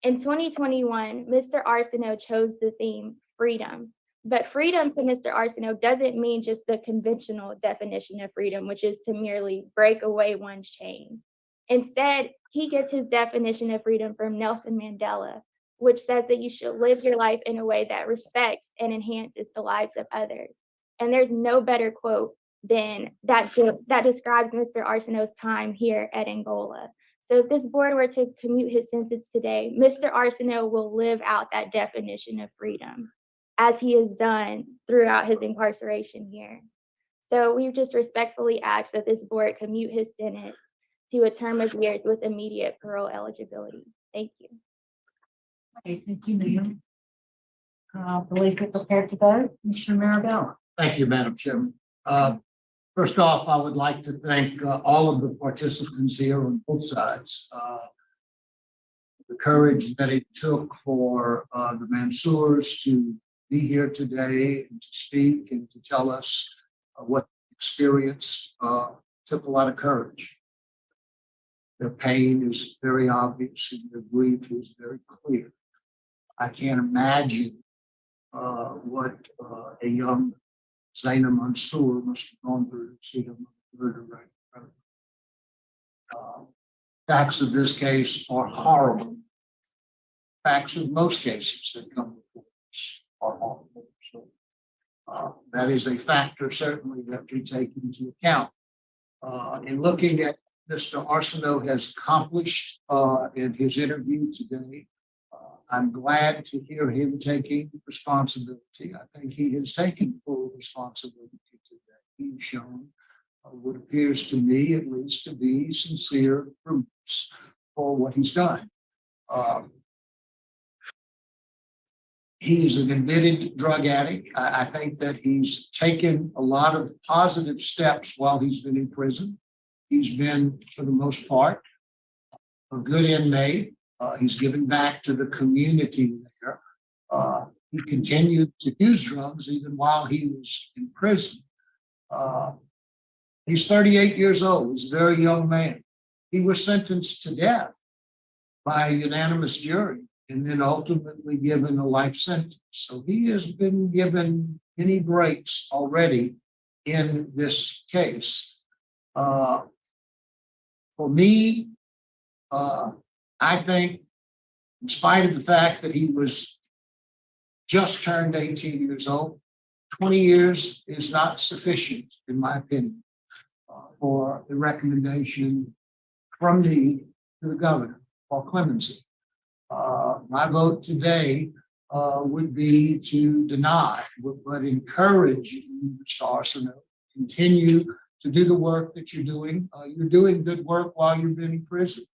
In 2021, Mr. Arsenault chose the theme freedom. But freedom to Mr. Arsenault doesn't mean just the conventional definition of freedom, which is to merely break away one's chain. Instead, he gets his definition of freedom from Nelson Mandela, which says that you should live your life in a way that respects and enhances the lives of others. And there's no better quote than that describes Mr. Arsenault's time here at Angola. So if this board were to commute his sentence today, Mr. Arsenault will live out that definition of freedom, as he has done throughout his incarceration here. So we just respectfully ask that this board commute his sentence to a term of years with immediate parole eligibility. Thank you. Okay, thank you, ma'am. I believe you're prepared to vote, Mr. Marabella. Thank you, Madam Chairman. First off, I would like to thank all of the participants here on both sides. The courage that it took for the Mansours to be here today and to speak and to tell us what experience took a lot of courage. Their pain is very obvious and their grief is very clear. I can't imagine what a young Zaina Mansour must have gone through to see him murdered right in front of him. Facts of this case are horrible. Facts of most cases that come before us are horrible. So that is a factor certainly that we take into account. In looking at Mr. Arsenault has accomplished in his interview today, I'm glad to hear him taking responsibility. I think he has taken full responsibility today. He's shown what appears to me, at least, to be sincere remorse for what he's done. He's an admitted drug addict. I think that he's taken a lot of positive steps while he's been in prison. He's been, for the most part, a good inmate. He's given back to the community there. He continued to use drugs even while he was in prison. He's 38 years old. He's a very young man. He was sentenced to death by a unanimous jury and then ultimately given a life sentence. So he has been given many breaks already in this case. For me, I think, in spite of the fact that he was just turned 18 years old, 20 years is not sufficient, in my opinion, for the recommendation from me to the governor for clemency. My vote today would be to deny, but encourage Mr. Arsenault to continue to do the work that you're doing. You're doing good work while you've been in prison.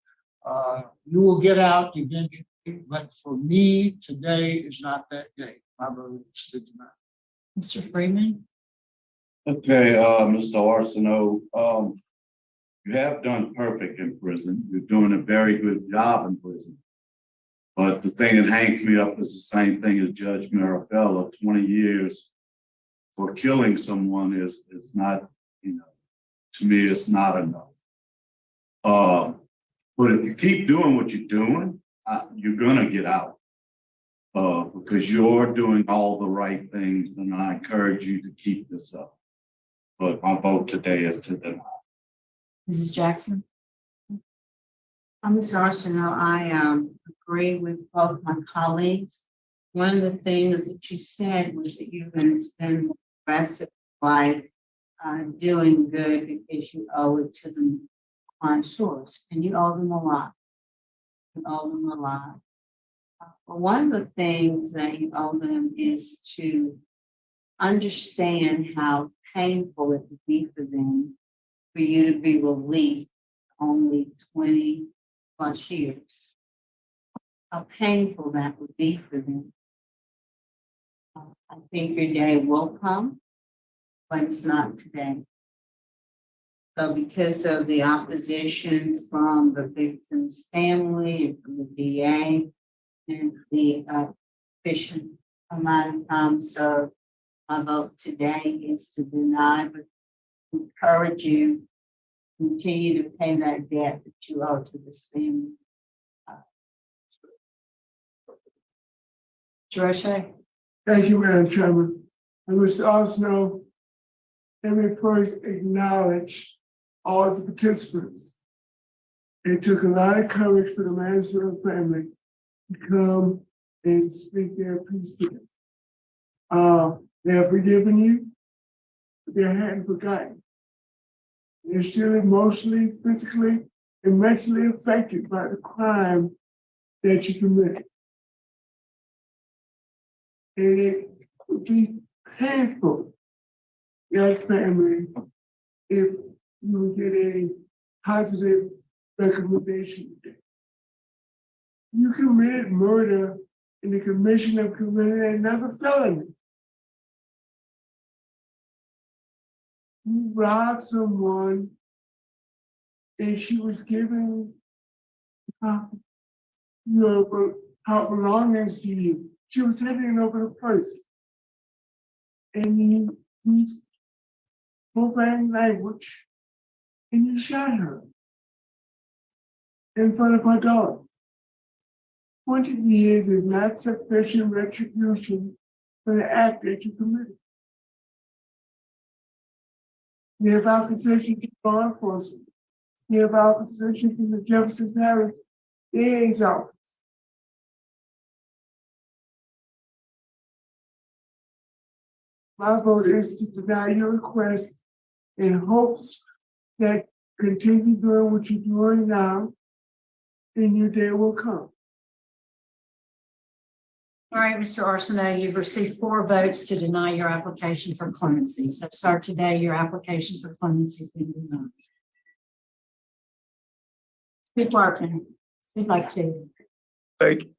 You will get out eventually, but for me, today is not that day. My vote is to deny. Mr. Freeman? Okay, Mr. Arsenault, you have done perfect in prison. You're doing a very good job in prison. But the thing that hangs me up is the same thing as Judge Marabella. 20 years for killing someone is not, to me, it's not enough. But if you keep doing what you're doing, you're gonna get out because you're doing all the right things, and I encourage you to keep this up. But my vote today is to deny. Mrs. Jackson? Mr. Arsenault, I agree with both my colleagues. One of the things that you said was that you're going to spend the rest of your life doing good because you owe it to the Mansours, and you owe them a lot. You owe them a lot. But one of the things that you owe them is to understand how painful it would be for them for you to be released only 20 plus years. How painful that would be for them. I think your day will come, but it's not today. So because of the opposition from the victim's family and from the DA and the sufficient amount of time served, my vote today is to deny, but encourage you to continue to pay that debt that you owe to this family. Joshi? Thank you, Madam Chairman. And Mr. Arsenault, let me first acknowledge all the participants. It took a lot of courage for the Mansour family to come and speak their peace to them. They have forgiven you, but they hadn't forgotten. They're still emotionally, physically, and mentally affected by the crime that you committed. And it would be painful, your family, if you would get a positive recommendation. You committed murder in the commission of committing another felony. You robbed someone and she was given your her belongings to you. She was handing over the purse. And you used profane language and you shot her in front of her daughter. 20 years is not sufficient retribution for the act that you committed. You have opposition to law enforcement. You have opposition from the Jefferson Parish DA's office. My vote is to deny your request in hopes that continue doing what you're doing now and your day will come. All right, Mr. Arsenault, you've received 4 votes to deny your application for clemency. So, sir, today your application for clemency has been denied. Good work, and we'd like to. Thank you.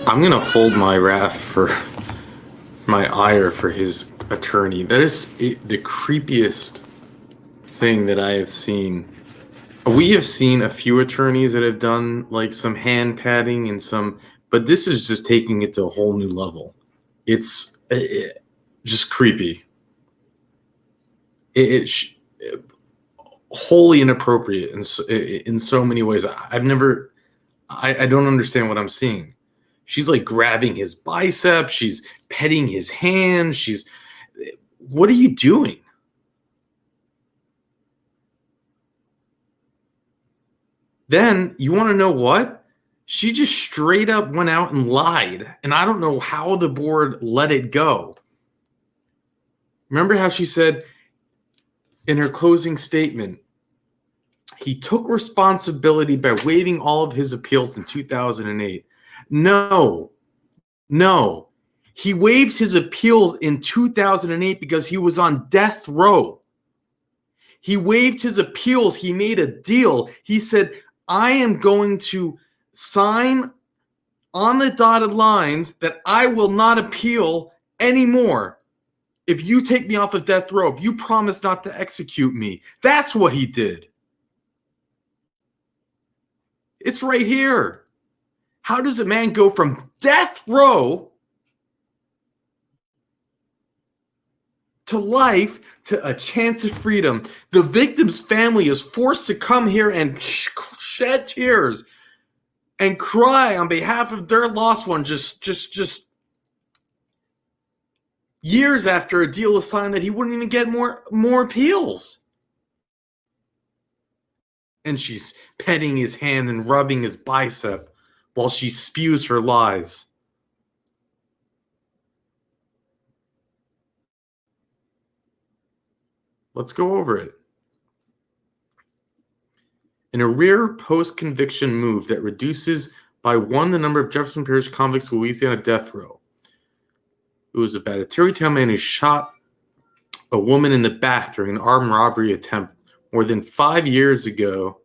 I'm gonna hold my wrath for my ire for his attorney. That is the creepiest thing that I have seen. We have seen a few attorneys that have done like some hand padding and some, but this is just taking it to a whole new level. It's just creepy. It's wholly inappropriate in so many ways. I don't understand what I'm seeing. She's like grabbing his bicep. She's petting his hand. What are you doing? Then you want to know what? She just straight up went out and lied. And I don't know how the board let it go. Remember how she said in her closing statement, he took responsibility by waiving all of his appeals in 2008. No. He waived his appeals in 2008 because he was on death row. He waived his appeals. He made a deal. He said, I am going to sign on the dotted lines that I will not appeal anymore if you take me off of death row, if you promise not to execute me. That's what he did. It's right here. How does a man go from death row to life to a chance of freedom? The victim's family is forced to come here and shed tears and cry on behalf of their lost one just years after a deal is signed that he wouldn't even get more appeals. And she's petting his hand and rubbing his bicep while she spews her lies. Let's go over it. In a rare post-conviction move that reduces by 1 the number of Jefferson Parish convicts in Louisiana death row, it was about a Tarrytown man who shot a woman in the back during an armed robbery attempt more than 5 years ago,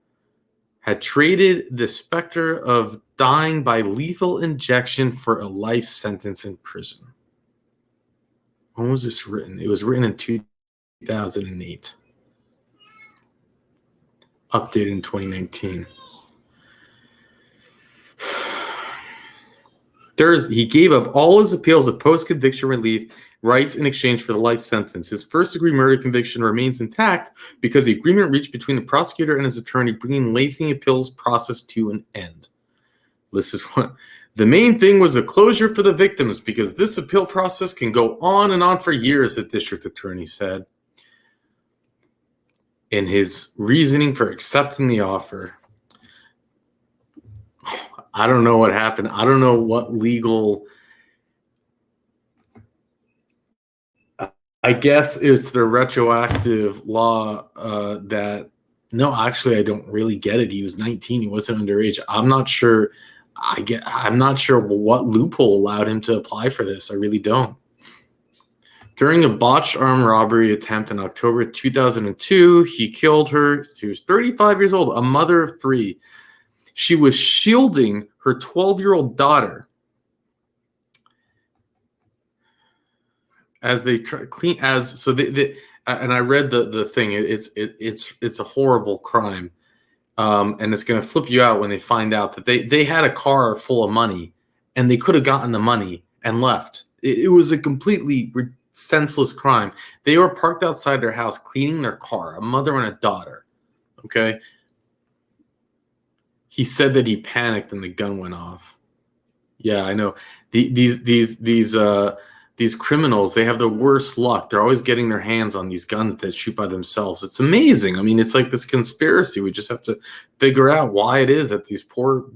had traded the specter of dying by lethal injection for a life sentence in prison. When was this written? It was written in 2008. Updated in 2019. He gave up all his appeals of post-conviction relief rights in exchange for the life sentence. His first-degree murder conviction remains intact because the agreement reached between the prosecutor and his attorney, bringing lengthy appeals process to an end. This is what the main thing was: a closure for the victims, because this appeal process can go on and on for years, the district attorney said in his reasoning for accepting the offer. I don't know what happened. I don't know what legal. I guess it's the retroactive law that. No, actually, I don't really get it. He was 19. He wasn't underage. I'm not sure. I'm not sure what loophole allowed him to apply for this. I really don't. During a botched armed robbery attempt in October 2002, he killed her. She was 35 years old, a mother of 3. She was shielding her 12-year-old daughter as they clean as so they and I read the thing. It's a horrible crime, and it's going to flip you out when they find out that they had a car full of money and they could have gotten the money and left. It was a completely senseless crime. They were parked outside their house cleaning their car, a mother and a daughter. Okay. He said that he panicked and the gun went off. Yeah, I know. These criminals, they have the worst luck. They're always getting their hands on these guns that shoot by themselves. It's amazing. I mean, it's like this conspiracy. We just have to figure out why it is that these poor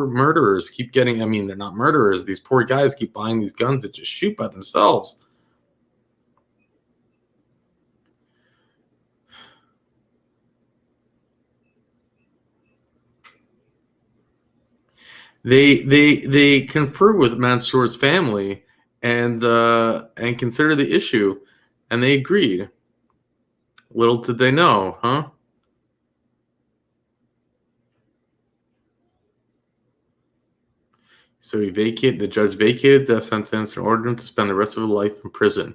murderers keep getting. I mean, they're not murderers. These poor guys keep buying these guns that just shoot by themselves. They conferred with Mansour's family and considered the issue, and they agreed. Little did they know, huh? So the judge vacated the sentence and ordered him to spend the rest of his life in prison.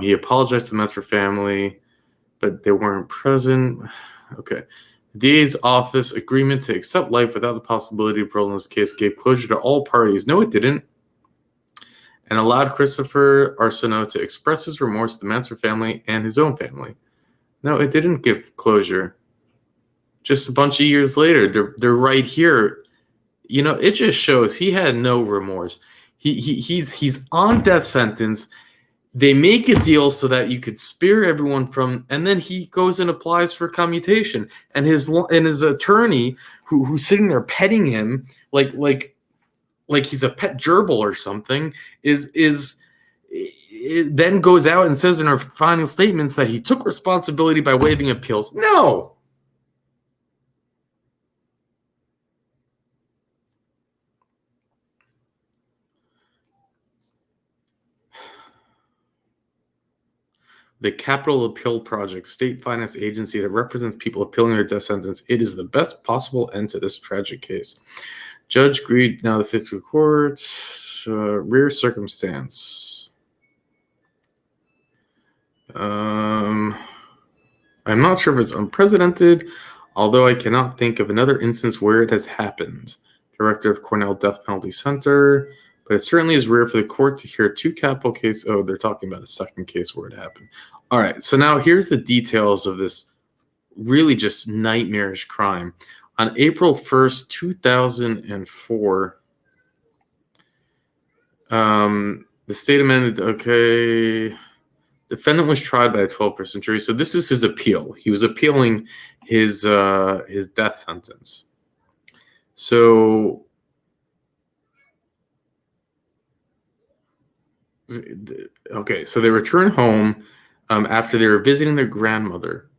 He apologized to the Mansour family, but they weren't present. Okay. The DA's office agreement to accept life without the possibility of parole in this case gave closure to all parties. No, it didn't. And allowed Christopher Arsenault to express his remorse to the Mansour family and his own family. No, it didn't give closure. Just a bunch of years later, they're right here. You know, it just shows he had no remorse. He's on death sentence. They make a deal so that you could spare everyone from, and then he goes and applies for commutation. And his attorney, who's sitting there petting him like he's a pet gerbil or something, then goes out and says in her final statements that he took responsibility by waiving appeals. No. The Capital Appeal Project, state finance agency that represents people appealing their death sentence. It is the best possible end to this tragic case. Judge agreed. Now the fiscal court. Rare circumstance. I'm not sure if it's unprecedented, although I cannot think of another instance where it has happened. Director of Cornell Death Penalty Center. But it certainly is rare for the court to hear 2 capital cases. Oh, they're talking about a second case where it happened. All right, so now here's the details of this really just nightmarish crime. On April 1st, 2004, the state amended, okay, defendant was tried by a 12-person jury. So this is his appeal. He was appealing his death sentence. So okay, so they return home after they were visiting their grandmother.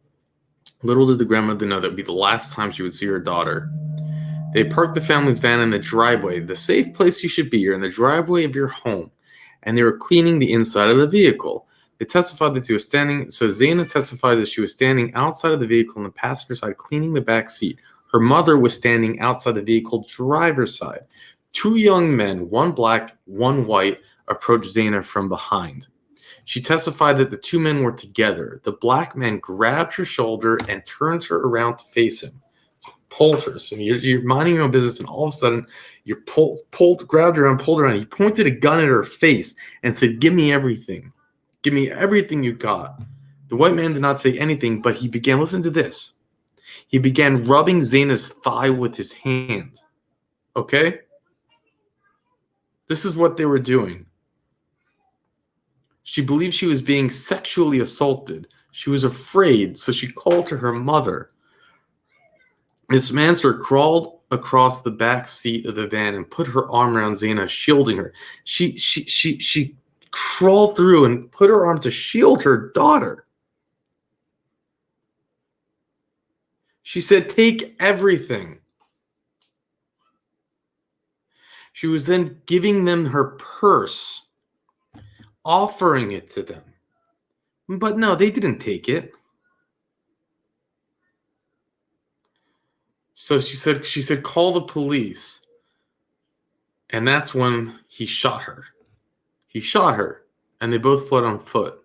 Little did the grandmother know that would be the last time she would see her daughter. They parked the family's van in the driveway, the safe place you should be. You're in the driveway of your home, and they were cleaning the inside of the vehicle. They testified that she was standing. So Zaina testified that she was standing outside of the vehicle on the passenger side, cleaning the back seat. Her mother was standing outside the vehicle driver's side. 2 young men, one black, one white, approached Zaina from behind. She testified that the 2 men were together. The black man grabbed her shoulder and turned her around to face him. So pulled her. So you're minding your own business, and all of a sudden, you grabbed her and pulled her on. He pointed a gun at her face and said, "Give me everything. Give me everything you got." The white man did not say anything, but he began, listen to this. He began rubbing Zaina's thigh with his hand. Okay? This is what they were doing. She believed she was being sexually assaulted. She was afraid, so she called to her mother. Miss Manser crawled across the back seat of the van and put her arm around Zaina, shielding her. She crawled through and put her arm to shield her daughter. She said, "Take everything." She was then giving them her purse, offering it to them. But no, they didn't take it. So she said, "Call the police." And that's when he shot her. He shot her, and they both fled on foot.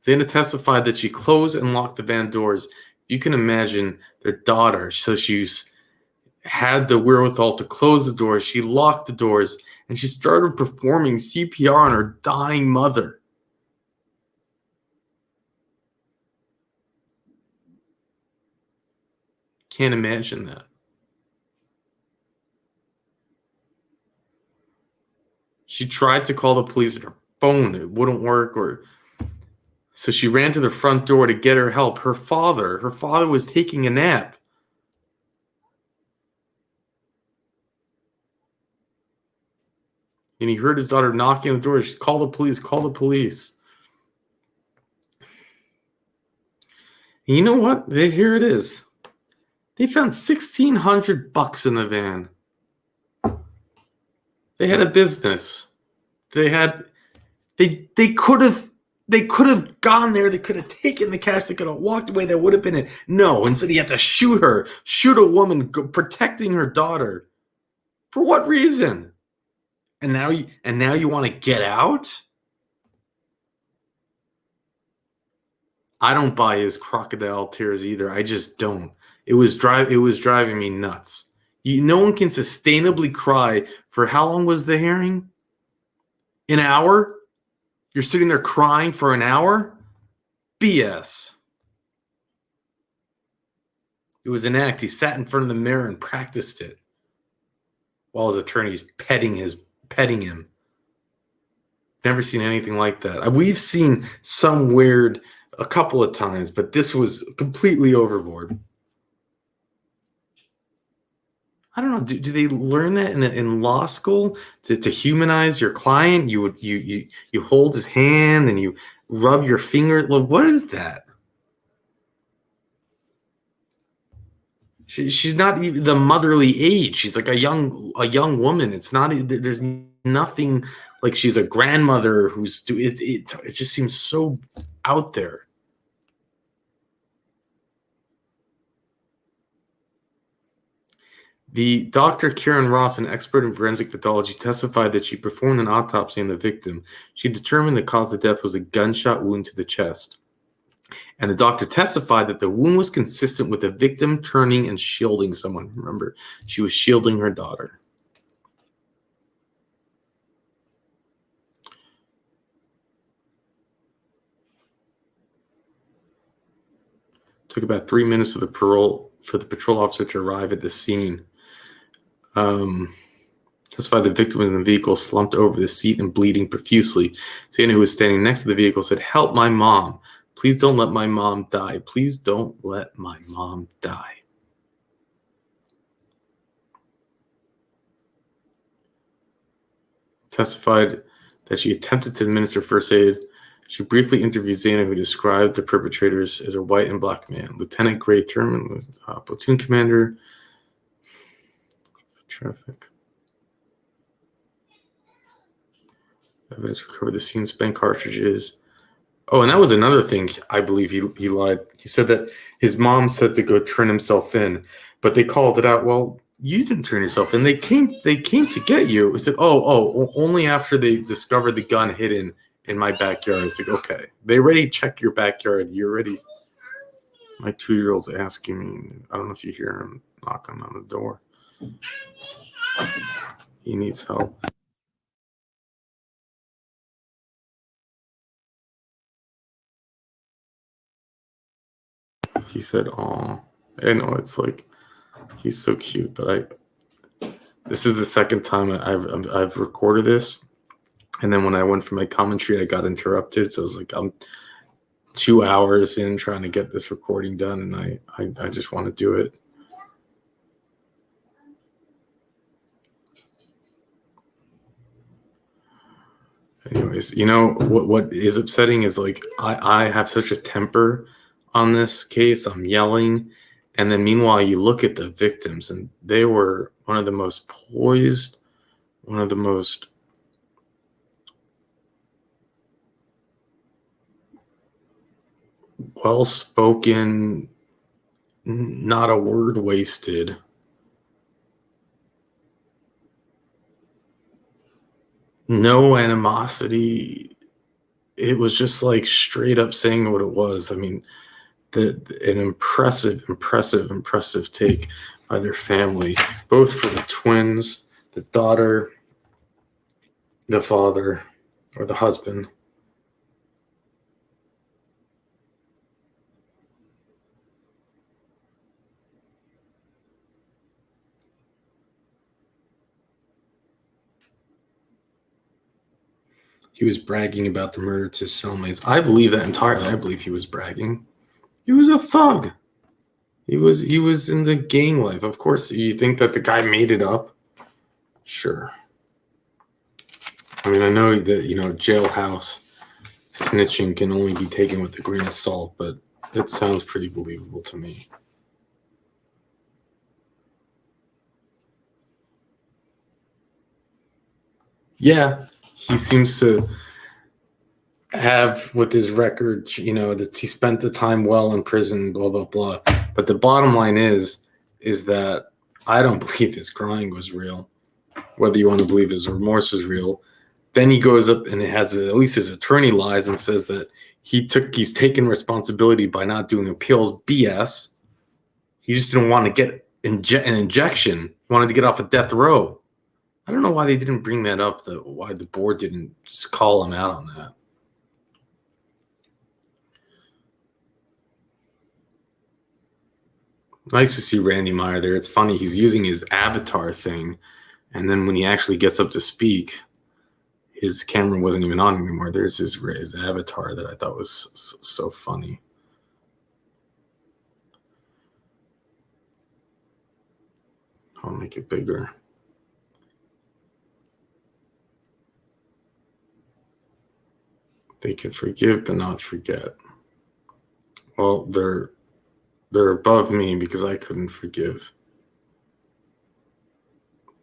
Zaina testified that she closed and locked the van doors. You can imagine their daughter. So she's had the wherewithal to close the doors. She locked the doors, and she started performing CPR on her dying mother. Can't imagine that. She tried to call the police, and her phone, it wouldn't work, so she ran to the front door to get her help. Her father was taking a nap. And he heard his daughter knocking on the door. She called the police, call the police. And you know what? Here it is. They found $1,600 in the van. They had a business. They could have gone there. They could have taken the cash. They could have walked away. That would have been it. No, instead he had to shoot her, shoot a woman protecting her daughter. For what reason? And now you want to get out? I don't buy his crocodile tears either. I just don't. It was driving me nuts. No one can sustainably cry for how long was the hearing? An hour? You're sitting there crying for an hour? BS. It was an act. He sat in front of the mirror and practiced it while his attorney's petting him. Never seen anything like that. We've seen some weird a couple of times, but this was completely overboard. I don't know. Do they learn that in law school to humanize your client? You hold his hand and you rub your finger. Well, what is that? She's not even the motherly age. She's like a young woman. It's not. There's nothing like she's a grandmother who's it just seems so out there. The Dr. Karen Ross, an expert in forensic pathology, testified that she performed an autopsy on the victim. She determined the cause of death was a gunshot wound to the chest. And the doctor testified that the wound was consistent with the victim turning and shielding someone. Remember, she was shielding her daughter. Took about 3 minutes for the patrol officer to arrive at the scene. Testified the victim was in the vehicle, slumped over the seat and bleeding profusely. Zaina, who was standing next to the vehicle, said, "Help my mom. Please don't let my mom die. Please don't let my mom die." Testified that she attempted to administer first aid. She briefly interviewed Zaina, who described the perpetrators as a white and black man. Lieutenant Gray Thurman, platoon commander. Traffic. Evidence recovered the scene, spent cartridges. Oh, and that was another thing. I believe he lied. He said that his mom said to go turn himself in, but they called it out. Well, you didn't turn yourself in. They came to get you. He said, only after they discovered the gun hidden in my backyard. It's like, okay, they already checked your backyard. You already. My 2-year-old's asking me. I don't know if you hear him knocking on the door. He needs help. He said, "Oh, I know it's like he's so cute, but This is the second time I've recorded this, and then when I went for my commentary, I got interrupted. So I was like, I'm 2 hours in trying to get this recording done, and I just want to do it. Anyways, you know what is upsetting is like I have such a temper on this case. I'm yelling, and then meanwhile you look at the victims, and they were one of the most poised, one of the most well-spoken, not a word wasted. No animosity. It was just like straight up saying what it was. I mean, an impressive take by their family, both for the twins, the daughter, the father, or the husband. He was bragging about the murder to his cellmates. I believe that entirely. I believe he was bragging. He was a thug. He was in the gang life. Of course, you think that the guy made it up? Sure. I mean, I know that, you know, jailhouse snitching can only be taken with a grain of salt, but it sounds pretty believable to me. Yeah, he seems to have with his record, you know, that he spent the time well in prison, blah, blah, blah. But the bottom line is that I don't believe his crying was real, whether you want to believe his remorse was real. Then he goes up and it has, at least his attorney lies and says that he's taken responsibility by not doing appeals. BS. He just didn't want to get an injection. He wanted to get off of death row. I don't know why they didn't bring that up, why the board didn't just call him out on that. Nice to see Randy Meyer there. It's funny, he's using his avatar thing, and then when he actually gets up to speak, his camera wasn't even on anymore. There's his avatar that I thought was so funny. I'll make it bigger. They can forgive but not forget. Well, they're above me because I couldn't forgive.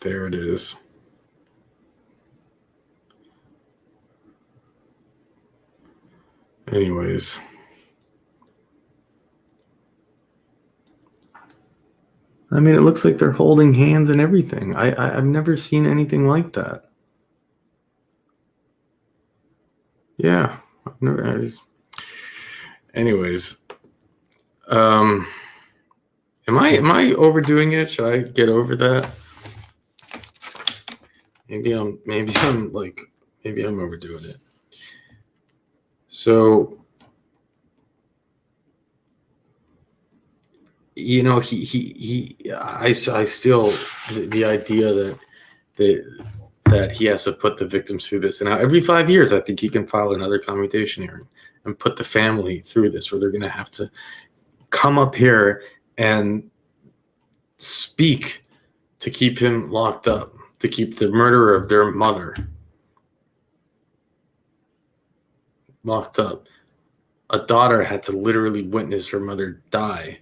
There it is. Anyways. I mean, it looks like they're holding hands and everything. I've never seen anything like that. Yeah. Anyways. Am I overdoing it? Should I get over that? Maybe I'm overdoing it. So, you know, I still, the idea that he has to put the victims through this, and now every 5 years, I think he can file another commutation hearing and put the family through this, where they're going to have to come up here and speak to keep him locked up, to keep the murderer of their mother locked up. A daughter had to literally witness her mother die.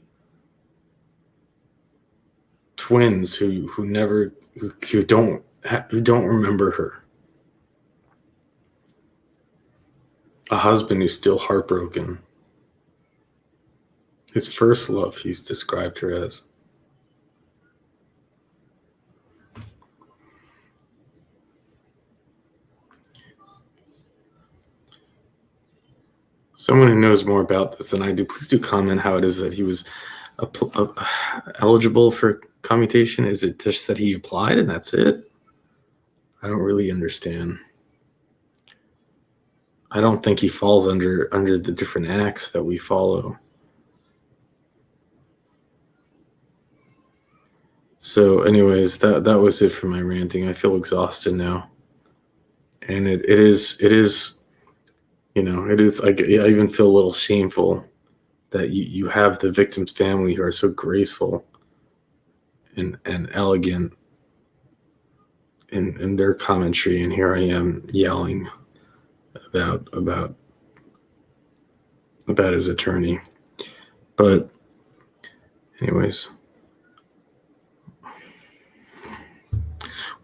Twins who don't remember her. A husband who's still heartbroken. His first love, he's described her as. Someone who knows more about this than I do, please do comment how it is that he was eligible for commutation. Is it just that he applied and that's it? I don't really understand. I don't think he falls under the different acts that we follow. So anyways, that was it for my ranting. I feel exhausted now. And it is, you know, it is, I even feel a little shameful that you have the victim's family who are so graceful and elegant in their commentary, and here I am yelling about his attorney. But anyways,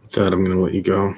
with that, I'm going to let you go.